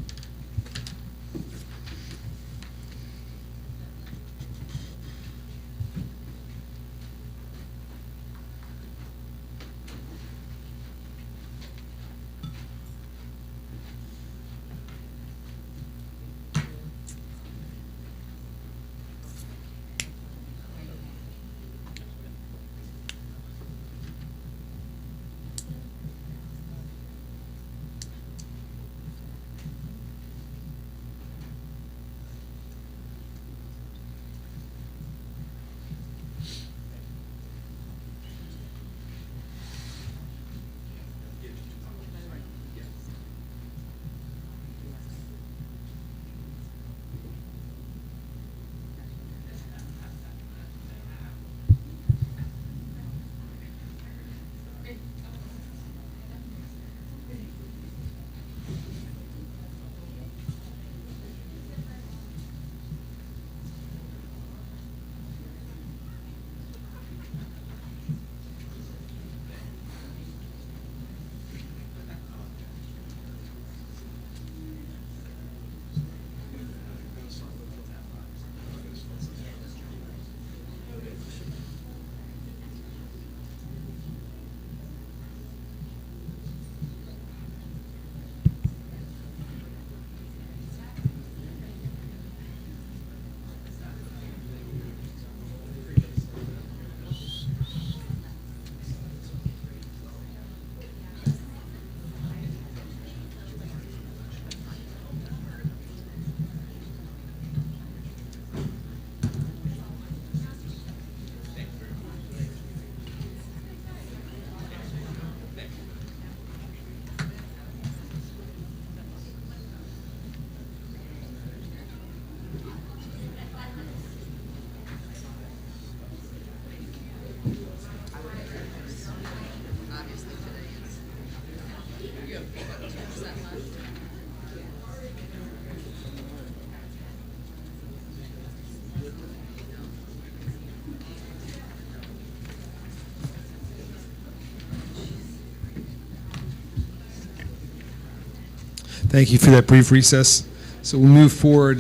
S1: Thank you for that brief recess. So we'll move forward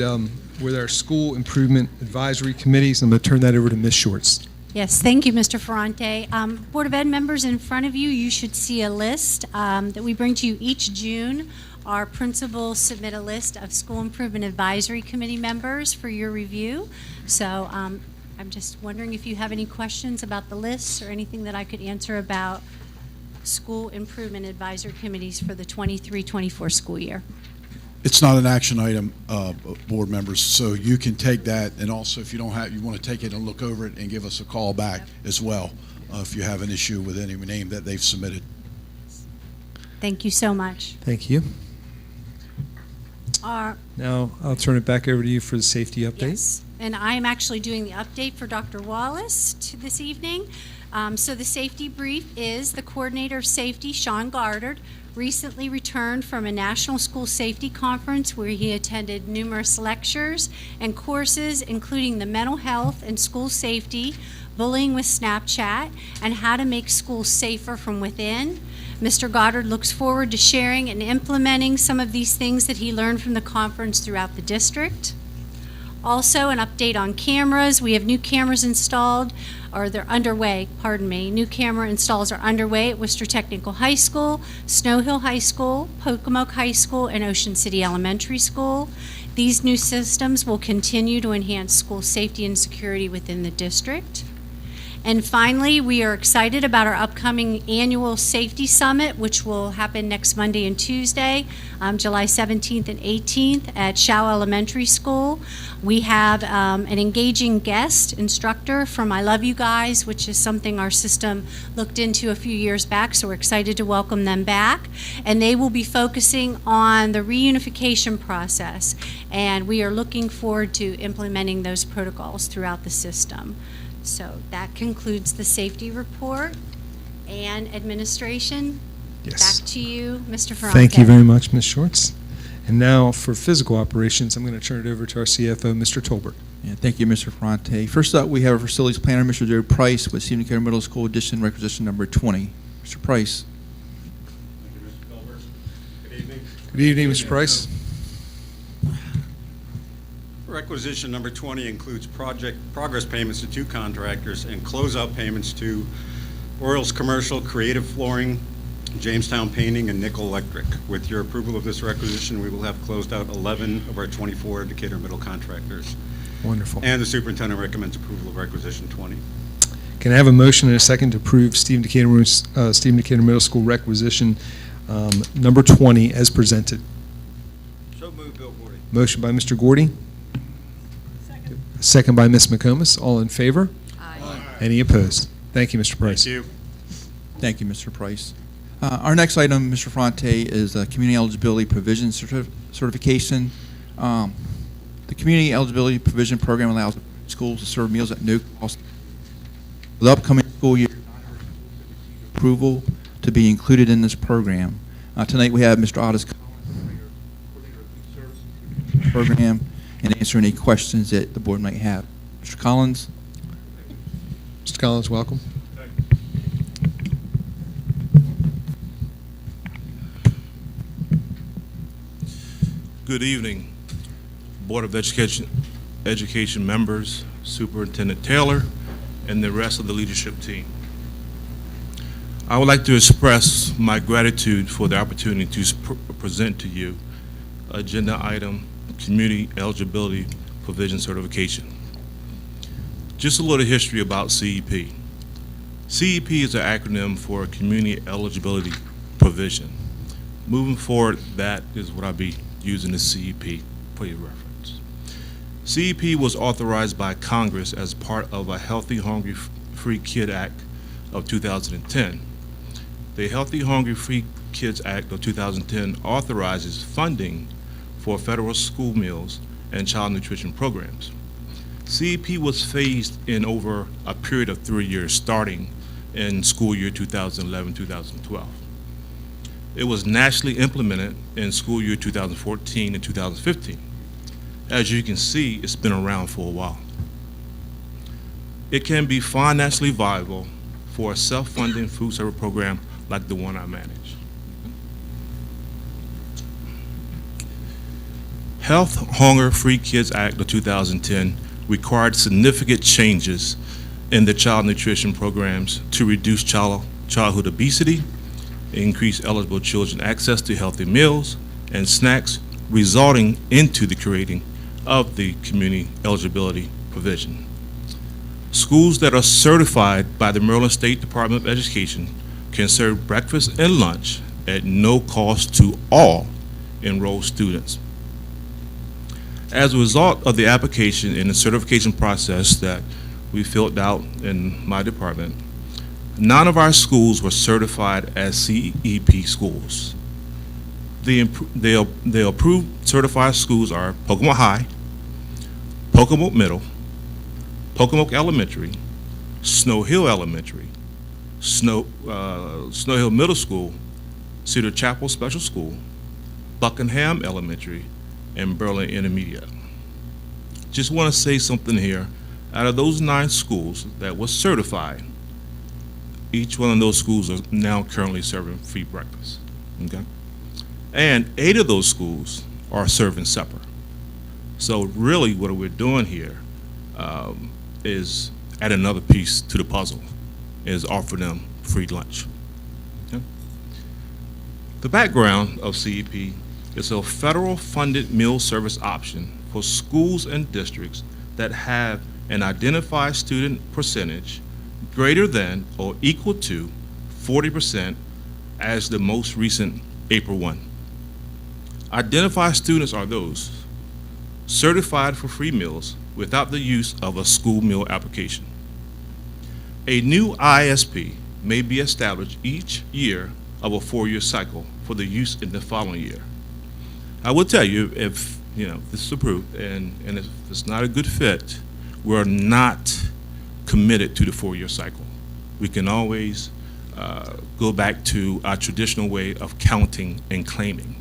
S1: with our School Improvement Advisory Committees. I'm going to turn that over to Ms. Shorts.
S13: Yes, thank you, Mr. Ferrante. Board of Ed members, in front of you, you should see a list that we bring to you each June. Our principals submit a list of School Improvement Advisory Committee members for your review. So I'm just wondering if you have any questions about the lists or anything that I could answer about School Improvement Advisory Committees for the 23-24 school year.
S7: It's not an action item, board members, so you can take that, and also if you don't have, you want to take it and look over it and give us a call back as well if you have an issue with any name that they've submitted.
S13: Thank you so much.
S1: Thank you. Now I'll turn it back over to you for the safety update.
S13: Yes, and I am actually doing the update for Dr. Wallace this evening. So the safety brief is the coordinator of safety, Sean Goddard, recently returned from a national school safety conference where he attended numerous lectures and courses, including the mental health and school safety, bullying with Snapchat, and how to make schools safer from within. Mr. Goddard looks forward to sharing and implementing some of these things that he learned from the conference throughout the district. Also, an update on cameras. We have new cameras installed, or they're underway, pardon me. New camera installs are underway at Worcester Technical High School, Snow Hill High School, Pocomoke High School, and Ocean City Elementary School. These new systems will continue to enhance school safety and security within the district. And finally, we are excited about our upcoming annual safety summit, which will happen next Monday and Tuesday, July 17th and 18th at Shaw Elementary School. We have an engaging guest instructor from I Love You Guys, which is something our system looked into a few years back, so we're excited to welcome them back. And they will be focusing on the reunification process, and we are looking forward to implementing those protocols throughout the system. So that concludes the safety report and administration.
S1: Yes.
S13: Back to you, Mr. Ferrante.
S1: Thank you very much, Ms. Shorts. And now for physical operations, I'm going to turn it over to our CFO, Mr. Tolbert.
S14: Yeah, thank you, Mr. Ferrante. First up, we have our facilities planner, Mr. Joe Price, with Stephen Decatur Middle School Addition Requisition Number 20. Mr. Price.
S1: Good evening, Mr. Price.
S16: Requisition number 20 includes project progress payments to 2 contractors and closeout payments to Orioles Commercial, Creative Flooring, Jamestown Painting, and Nickel Electric. With your approval of this requisition, we will have closed out 11 of our 24 Decatur Middle contractors.
S1: Wonderful.
S16: And the superintendent recommends approval of requisition 20.
S1: Can I have a motion and a second to approve Stephen Decatur Middle School requisition number 20 as presented?
S4: So moved, Bill Gordy.
S1: Motion by Mr. Gordy. Second by Ms. McComas. All in favor?
S16: Aye.
S1: Any opposed? Thank you, Mr. Price.
S16: Thank you.
S14: Thank you, Mr. Price. Our next item, Mr. Ferrante, is Community Eligibility Provision Certification. The Community Eligibility Provision Program allows schools to serve meals at no cost. For the upcoming school year, approval to be included in this program. Tonight we have Mr. Otis program and answer any questions that the board might have. Mr. Collins.
S1: Mr. Collins, welcome.
S18: Good evening, Board of Education members, Superintendent Taylor, and the rest of the leadership team. I would like to express my gratitude for the opportunity to present to you agenda item Community Eligibility Provision Certification. Just a little history about CEP. CEP is an acronym for Community Eligibility Provision. Moving forward, that is what I'll be using the CEP for your reference. CEP was authorized by Congress as part of a Healthy, Hungry, Free Kid Act of 2010. The Healthy, Hungry, Free Kids Act of 2010 authorizes funding for federal school meals and child nutrition programs. CEP was phased in over a period of 3 years, starting in school year 2011-2012. It was nationally implemented in school year 2014 and 2015. As you can see, it's been around for a while. It can be financially viable for a self-funding food service program like the one I manage. Health, Hunger, Free Kids Act of 2010 required significant changes in the child nutrition programs to reduce childhood obesity, increase eligible children access to healthy meals and snacks, resulting into the creating of the community eligibility provision. Schools that are certified by the Maryland State Department of Education can serve breakfast and lunch at no cost to all enrolled students. As a result of the application and the certification process that we filled out in my department, none of our schools were certified as CEP schools. The approved certified schools are Pocomoke High, Pocomoke Middle, Pocomoke Elementary, Snow Hill Elementary, Snow Hill Middle School, Cedar Chapel Special School, Buckingham Elementary, and Berlin Intermediate. Just want to say something here. Out of those 9 schools that were certified, each one of those schools are now currently serving free breakfast, okay? And 8 of those schools are serving supper. So really what we're doing here is add another piece to the puzzle, is offer them free lunch. Okay? The background of CEP is a federal funded meal service option for schools and districts that have an identified student percentage greater than or equal to 40% as the most recent April 1. Identified students are those certified for free meals without the use of a school meal application. A new ISP may be established each year of a 4-year cycle for the use in the following year. I will tell you, if this is approved and if it's not a good fit, we're not committed to the 4-year cycle. We can always go back to our traditional way of counting and claiming.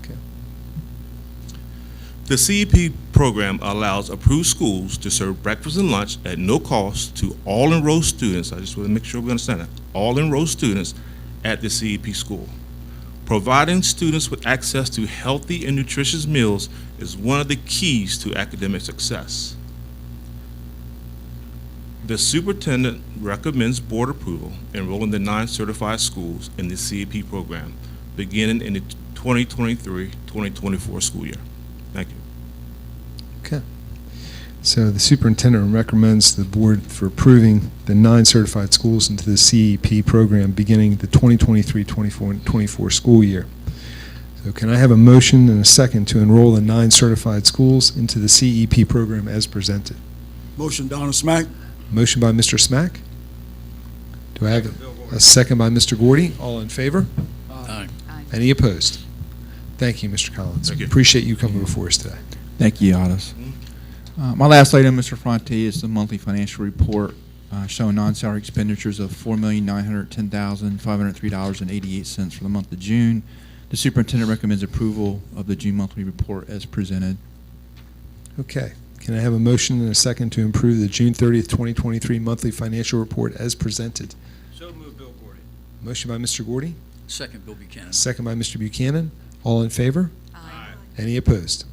S1: Okay.
S18: The CEP program allows approved schools to serve breakfast and lunch at no cost to all enrolled students. I just want to make sure we understand that. All enrolled students at the CEP school. Providing students with access to healthy and nutritious meals is one of the keys to academic success. The superintendent recommends board approval enrolling the 9 certified schools in the CEP program beginning in the 2023-2024 school year. Thank you.
S1: Okay. So the superintendent recommends the board for approving the 9 certified schools into the CEP program beginning the 2023-24 school year. So can I have a motion and a second to enroll the 9 certified schools into the CEP program as presented?
S19: Motion, Donald Smack.
S1: Motion by Mr. Smack. Do I have a second by Mr. Gordy? All in favor?
S19: Aye.
S1: Any opposed? Thank you, Mr. Collins.
S18: Thank you.
S1: Appreciate you coming before us today.
S14: Thank you, Otis. My last item, Mr. Fronte, is the monthly financial report showing non-salary expenditures of $4,910,503.88 for the month of June. The superintendent recommends approval of the June monthly report as presented.
S1: Okay. Can I have a motion and a second to approve the June 30th, 2023 monthly financial report as presented?
S4: So moved, Bill Gordy.
S1: Motion by Mr. Gordy,
S19: Second, Bill Buchanan.
S1: second by Mr. Buchanan. All in favor?
S4: Aye.
S1: Any opposed?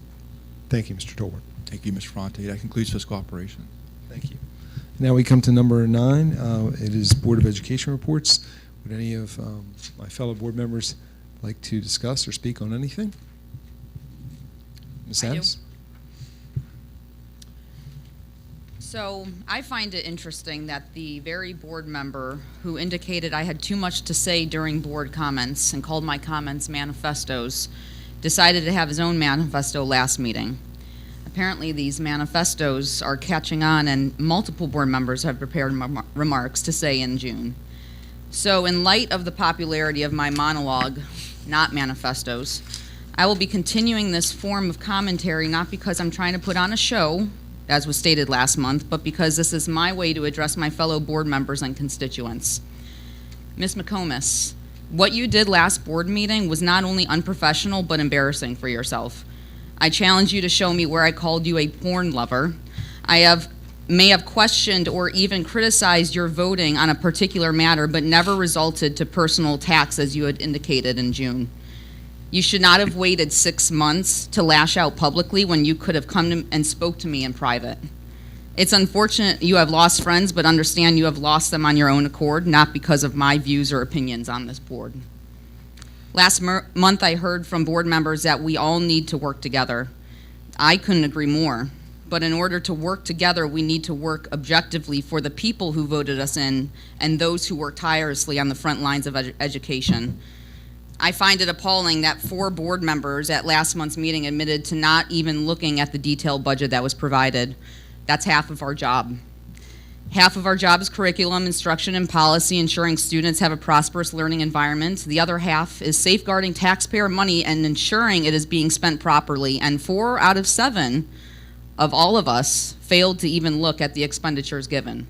S1: Thank you, Mr. Tolbert.
S14: Thank you, Mr. Fronte. That concludes fiscal operation.
S1: Thank you. Now we come to number 9. It is Board of Education reports. Would any of my fellow board members like to discuss or speak on anything? Ms.
S20: I do.
S1: Adams?
S20: So I find it interesting that the very board member who indicated I had too much to say during board comments and called my comments manifestos decided to have his own manifesto last meeting. Apparently these manifestos are catching on and multiple board members have prepared remarks to say in June. So in light of the popularity of my monologue, not manifestos, I will be continuing this form of commentary not because I'm trying to put on a show, as was stated last month, but because this is my way to address my fellow board members and constituents. Ms. McComas, what you did last board meeting was not only unprofessional, but embarrassing for yourself. I challenge you to show me where I called you a porn lover. May have questioned or even criticized your voting on a particular matter, but never resulted to personal attacks as you had indicated in June. You should not have waited 6 months to lash out publicly when you could have come and spoke to me in private. It's unfortunate you have lost friends, but understand you have lost them on your own accord, not because of my views or opinions on this board. Last month I heard from board members that we all need to work together. I couldn't agree more, but in order to work together, we need to work objectively for the people who voted us in and those who work tirelessly on the front lines of education. I find it appalling that 4 board members at last month's meeting admitted to not even looking at the detailed budget that was provided. That's half of our job. Half of our job is curriculum, instruction, and policy, ensuring students have a prosperous learning environment. The other half is safeguarding taxpayer money and ensuring it is being spent properly. And 4 out of 7 of all of us failed to even look at the expenditures given.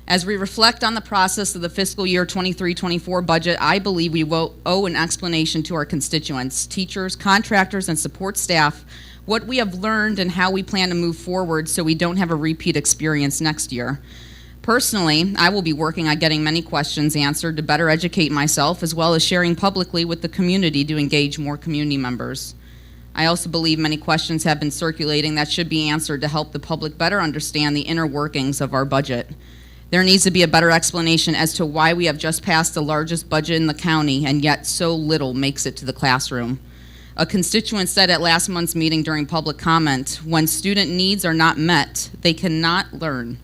S20: As we reflect on the process of the fiscal year 23-24 budget, I believe we will owe an explanation to our constituents, teachers, contractors, and support staff, what we have learned and how we plan to move forward so we don't have a repeat experience next year. Personally, I will be working on getting many questions answered to better educate myself, as well as sharing publicly with the community to engage more community members. I also believe many questions have been circulating that should be answered to help the public better understand the inner workings of our budget. There needs to be a better explanation as to why we have just passed the largest budget in the county and yet so little makes it to the classroom. A constituent said at last month's meeting during public comment, when student needs are not met, they cannot learn.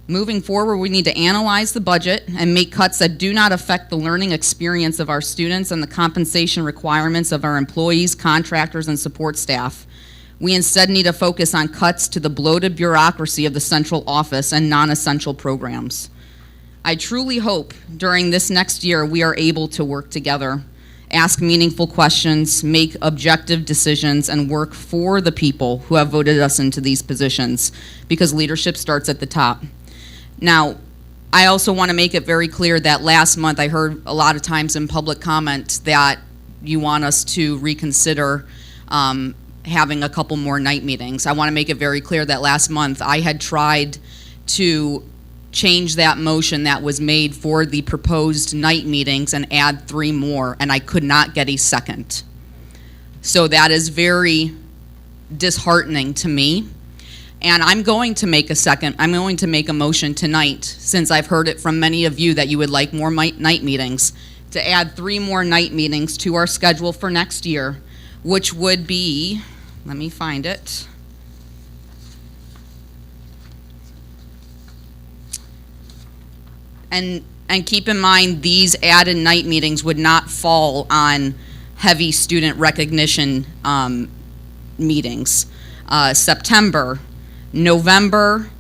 S20: Moving forward, we need to analyze the budget and make cuts that do not affect the learning experience of our students and the compensation requirements of our employees, contractors, and support staff. We instead need to focus on cuts to the bloated bureaucracy of the central office and non-essential programs. I truly hope during this next year we are able to work together, ask meaningful questions, make objective decisions, and work for the people who have voted us into these positions, because leadership starts at the top. Now, I also want to make it very clear that last month I heard a lot of times in public comment that you want us to reconsider having a couple more night meetings. I want to make it very clear that last month I had tried to change that motion that was made for the proposed night meetings and add 3 more, and I could not get a second. So that is very disheartening to me. And I'm going to make a motion tonight, since I've heard it from many of you that you would like more night meetings, to add 3 more night meetings to our schedule for next year, which would be, let me find it. And keep in mind, these added night meetings would not fall on heavy student recognition meetings. September, November,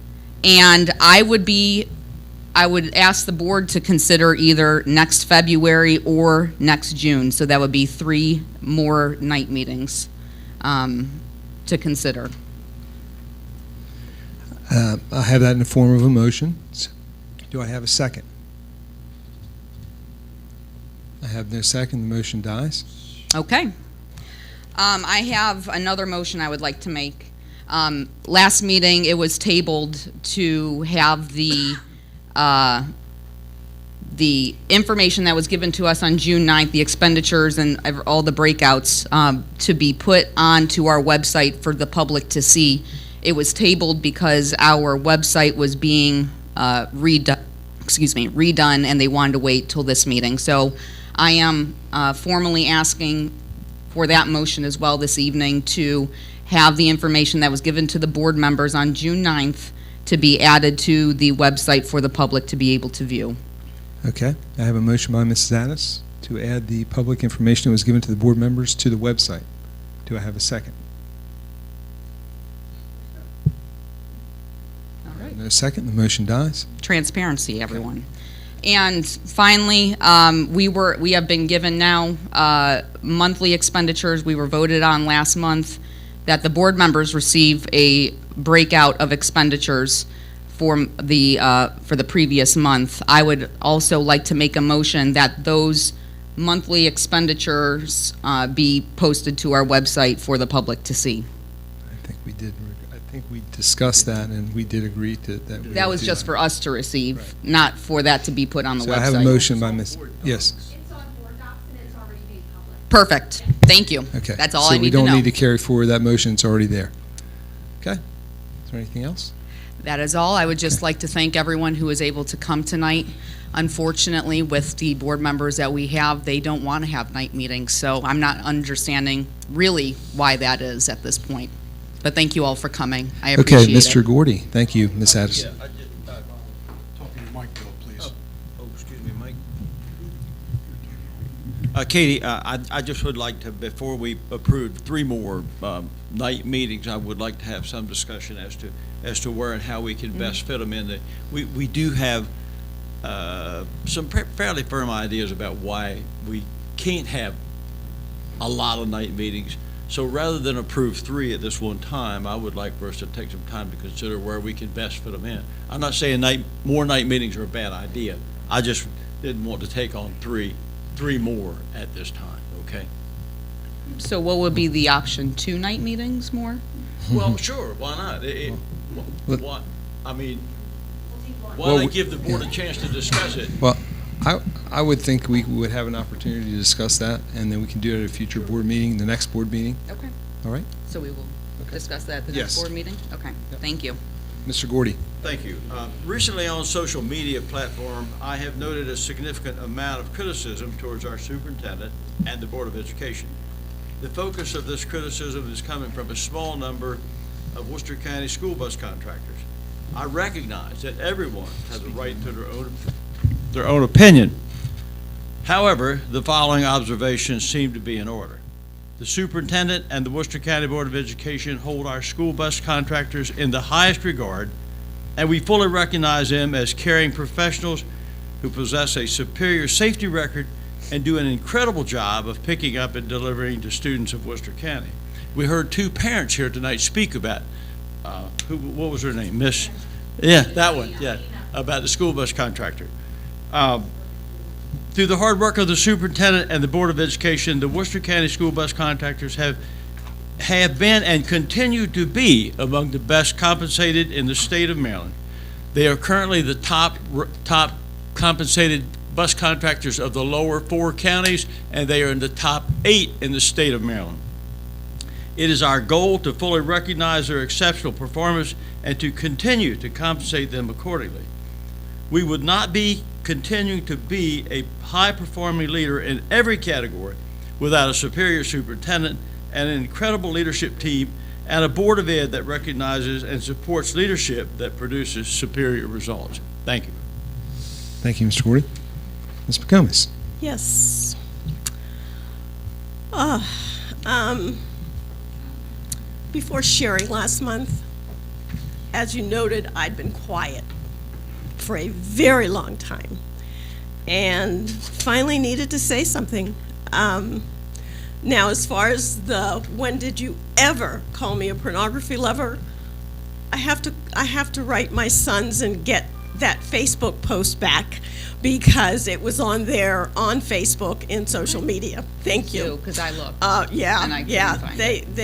S20: and I would ask the board to consider either next February or next June. So that would be 3 more night meetings to consider.
S1: I have that in the form of a motion. Do I have a second? I have no second. The motion dies.
S20: Okay. I have another motion I would like to make. Last meeting, it was tabled to have the information that was given to us on June 9th, the expenditures and all the breakouts, to be put onto our website for the public to see. It was tabled because our website was being redone, and they wanted to wait till this meeting. So I am formally asking for that motion as well this evening to have the information that was given to the board members on June 9th to be added to the website for the public to be able to view.
S1: Okay. I have a motion by Mrs. Addis to add the public information that was given to the board members to the website. Do I have a second?
S20: All right.
S1: No second. The motion dies.
S20: Transparency, everyone. And finally, we have been given now monthly expenditures. We were voted on last month that the board members receive a breakout of expenditures for the previous month. I would also like to make a motion that those monthly expenditures be posted to our website for the public to see.
S1: I think we did. I think we discussed that, and we did agree to that.
S20: That was just for us to receive, not for that to be put on the
S1: So
S20: website.
S1: I have a motion by Ms. Yes.
S21: It's on board docs and it's already made public.
S20: Perfect. Thank you.
S1: Okay.
S20: That's all
S1: so
S20: I need to
S1: we
S20: know.
S1: don't need to carry forward that motion. It's already there. Okay. Is there anything else?
S20: That is all. I would just like to thank everyone who was able to come tonight. Unfortunately, with the board members that we have, they don't want to have night meetings, so I'm not understanding really why that is at this point. But thank you all for coming. I appreciate
S1: Okay,
S20: it.
S1: Mr. Gordy. Thank you, Ms. Addis.
S4: Yeah, I just,
S11: Talking to Mike, Bill, please.
S4: excuse me, Mike. Katie, I just would like to, before we approve 3 more night meetings, I would like to have some discussion as to where and how we can best fit them in. We do have some fairly firm ideas about why we can't have a lot of night meetings. So rather than approve 3 at this one time, I would like for us to take some time to consider where we can best fit them in. I'm not saying more night meetings are a bad idea. I just didn't want to take on three more at this time, okay?
S20: So what would be the option? 2 night meetings more?
S4: Well, sure, why not? Why, I mean, why
S1: Well,
S4: not give the board a chance to discuss it?
S1: Well, I would think we would have an opportunity to discuss that, and then we can do it at a future board meeting, the next board meeting.
S20: Okay.
S1: All right?
S20: So we will discuss that at the next
S1: Yes.
S20: board meeting? Okay, thank you.
S1: Mr. Gordy.
S4: Thank you. Recently on social media platform, I have noted a significant amount of criticism towards our superintendent and the Board of Education. The focus of this criticism is coming from a small number of Worcester County school bus contractors. I recognize that everyone has a right to their own opinion. However, the following observations seem to be in order. The superintendent and the Worcester County Board of Education hold our school bus contractors in the highest regard, and we fully recognize them as caring professionals who possess a superior safety record and do an incredible job of picking up and delivering to students of Worcester County. We heard 2 parents here tonight speak about, what was her name? Miss, yeah, that one, yeah, about the school bus contractor. Through the hard work of the superintendent and the Board of Education, the Worcester County school bus contractors have have been and continue to be among the best compensated in the state of Maryland. They are currently the top compensated bus contractors of the lower 4 counties, and they are in the top 8 in the state of Maryland. It is our goal to fully recognize their exceptional performance and to continue to compensate them accordingly. We would not be continuing to be a high-performing leader in every category without a superior superintendent and an incredible leadership team and a board of ed that recognizes and supports leadership that produces superior results. Thank you.
S1: Thank you, Mr. Gordy. Ms. McComas.
S15: Yes. Before sharing last month, as you noted, I'd been quiet for a very long time and finally needed to say something. Now, as far as the when did you ever call me a pornography lover, I have to write my sons and get that Facebook post back because it was on there on Facebook in social media. Thank you.
S20: Because I looked.
S15: Yeah,
S20: and I couldn't
S15: yeah.
S20: find it.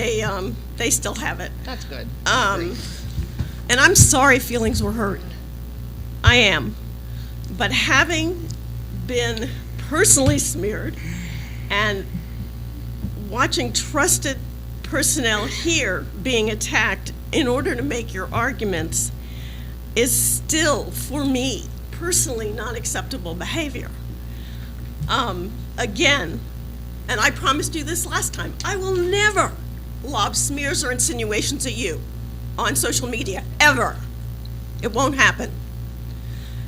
S15: They still have it.
S20: That's good.
S15: And I'm sorry feelings were hurt. I am. But having been personally smeared and watching trusted personnel here being attacked in order to make your arguments is still, for me, personally not acceptable behavior. Again, and I promised you this last time, I will never lob smears or insinuations at you on social media, ever. It won't happen.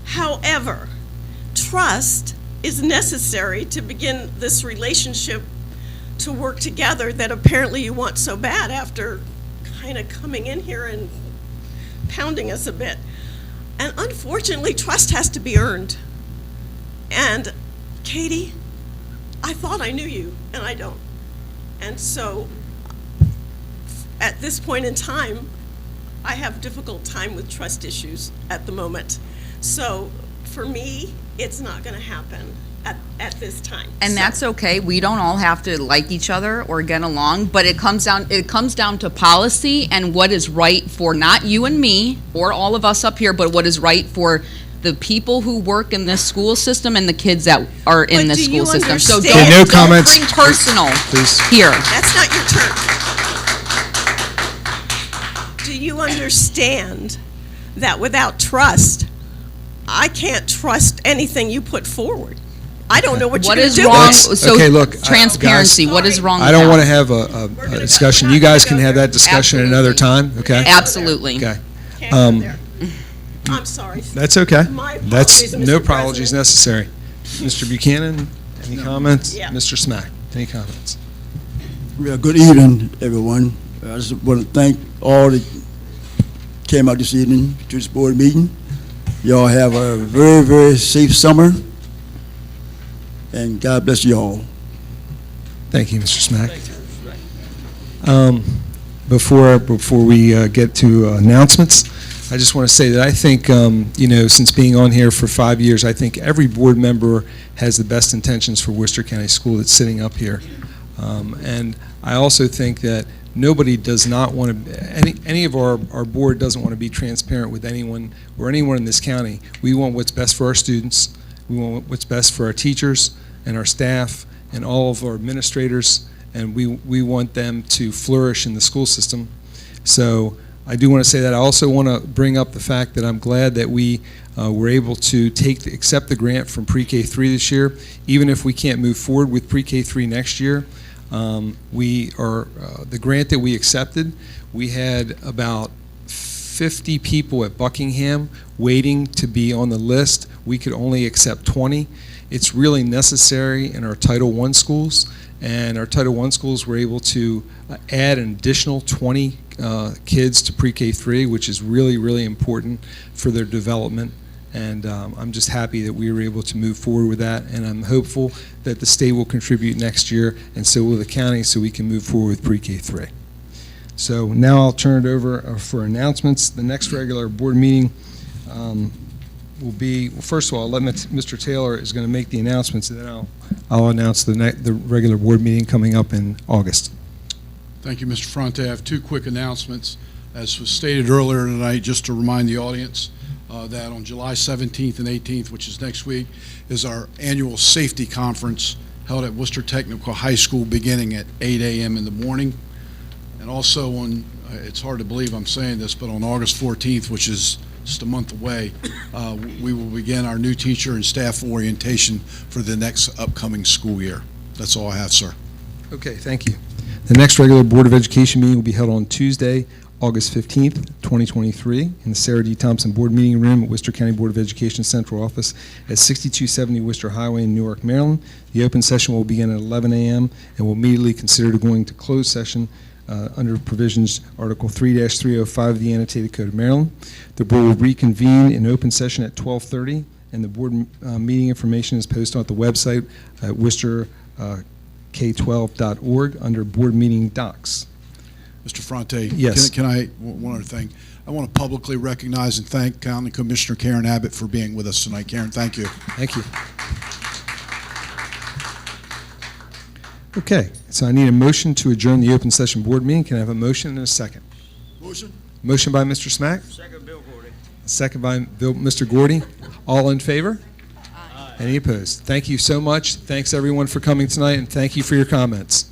S15: However, trust is necessary to begin this relationship to work together that apparently you want so bad after kind of coming in here and pounding us a bit. And unfortunately, trust has to be earned. And Katie, I thought I knew you, and I don't. And so at this point in time, I have a difficult time with trust issues at the moment. So for me, it's not going to happen at this time.
S20: And that's okay. We don't all have to like each other or get along, but it comes down to policy and what is right for not you and me or all of us up here, but what is right for the people who work in this school system and the kids that are in this school system. So don't bring personal here.
S15: That's not your turn. Do you understand that without trust, I can't trust anything you put forward? I don't know what you're going to do.
S20: What is wrong? So
S1: okay, look,
S20: transparency.
S1: guys,
S20: what is wrong?
S1: I don't want to have a discussion. You guys can have that discussion at another time. Okay.
S20: Absolutely.
S1: Okay.
S15: I'm sorry.
S1: That's okay.
S15: My apologies,
S1: That's no
S15: Mr.
S1: apologies
S15: President.
S1: necessary. Mr. Buchanan, any comments?
S15: Yeah.
S1: Mr. Smack, any comments?
S22: Well, good evening, everyone. I just want to thank all that came out this evening to this board meeting. Y'all have a very, very safe summer, and God bless you all.
S1: Thank you, Mr. Smack. Before we get to announcements, I just want to say that I think, since being on here for 5 years, I think every board member has the best intentions for Worcester County School that's sitting up here. And I also think that nobody does not want to, any of our board doesn't want to be transparent with anyone or anyone in this county. We want what's best for our students. We want what's best for our teachers and our staff and all of our administrators, and we want them to flourish in the school system. So I do want to say that. I also want to bring up the fact that I'm glad that we were able to accept the grant from Pre-K3 this year. Even if we can't move forward with Pre-K3 next year, the grant that we accepted, we had about 50 people at Buckingham waiting to be on the list. We could only accept 20. It's really necessary in our Title I schools, and our Title I schools were able to add an additional 20 kids to Pre-K3, which is really, really important for their development. And I'm just happy that we were able to move forward with that, and I'm hopeful that the state will contribute next year, and so will the county, so we can move forward with Pre-K3. So now I'll turn it over for announcements. The next regular board meeting will be, well, first of all, Mr. Taylor is going to make the announcements, and then I'll announce the regular board meeting coming up in August.
S7: Thank you, Mr. Fronte. I have two quick announcements. As was stated earlier tonight, just to remind the audience that on July 17th and 18th, which is next week, is our annual safety conference held at Worcester Technical High School beginning at 8 a.m. in the morning. And also on, it's hard to believe I'm saying this, but on August 14th, which is just a month away, we will begin our new teacher and staff orientation for the next upcoming school year. That's all I have, sir.
S1: Okay, thank you. The next regular Board of Education meeting will be held on Tuesday, August 15th, 2023, in the Sarah D. Thompson Board Meeting Room at Worcester County Board of Education Central Office at 6270 Worcester Highway in Newark, Maryland. The open session will begin at 11 a.m. and will immediately consider going to closed session under provisions Article 3-305 of the Annotated Code of Maryland. The board will reconvene in open session at 12:30, and the board meeting information is posted on the website at worcesterk12.org under board meeting docs.
S7: Mr. Fronte?
S1: Yes.
S7: Can I, one other thing. I want to publicly recognize and thank County Commissioner Karen Abbott for being with us tonight. Karen, thank you.
S1: Thank you. Okay, so I need a motion to adjourn the open session board meeting. Can I have a motion and a second?
S22: Motion?
S1: Motion by Mr. Smack,
S4: Second, Bill Gordy.
S1: second by Mr. Gordy. All in favor? Aye. Any opposed? Thank you so much. Thanks everyone for coming tonight, and thank you for your comments.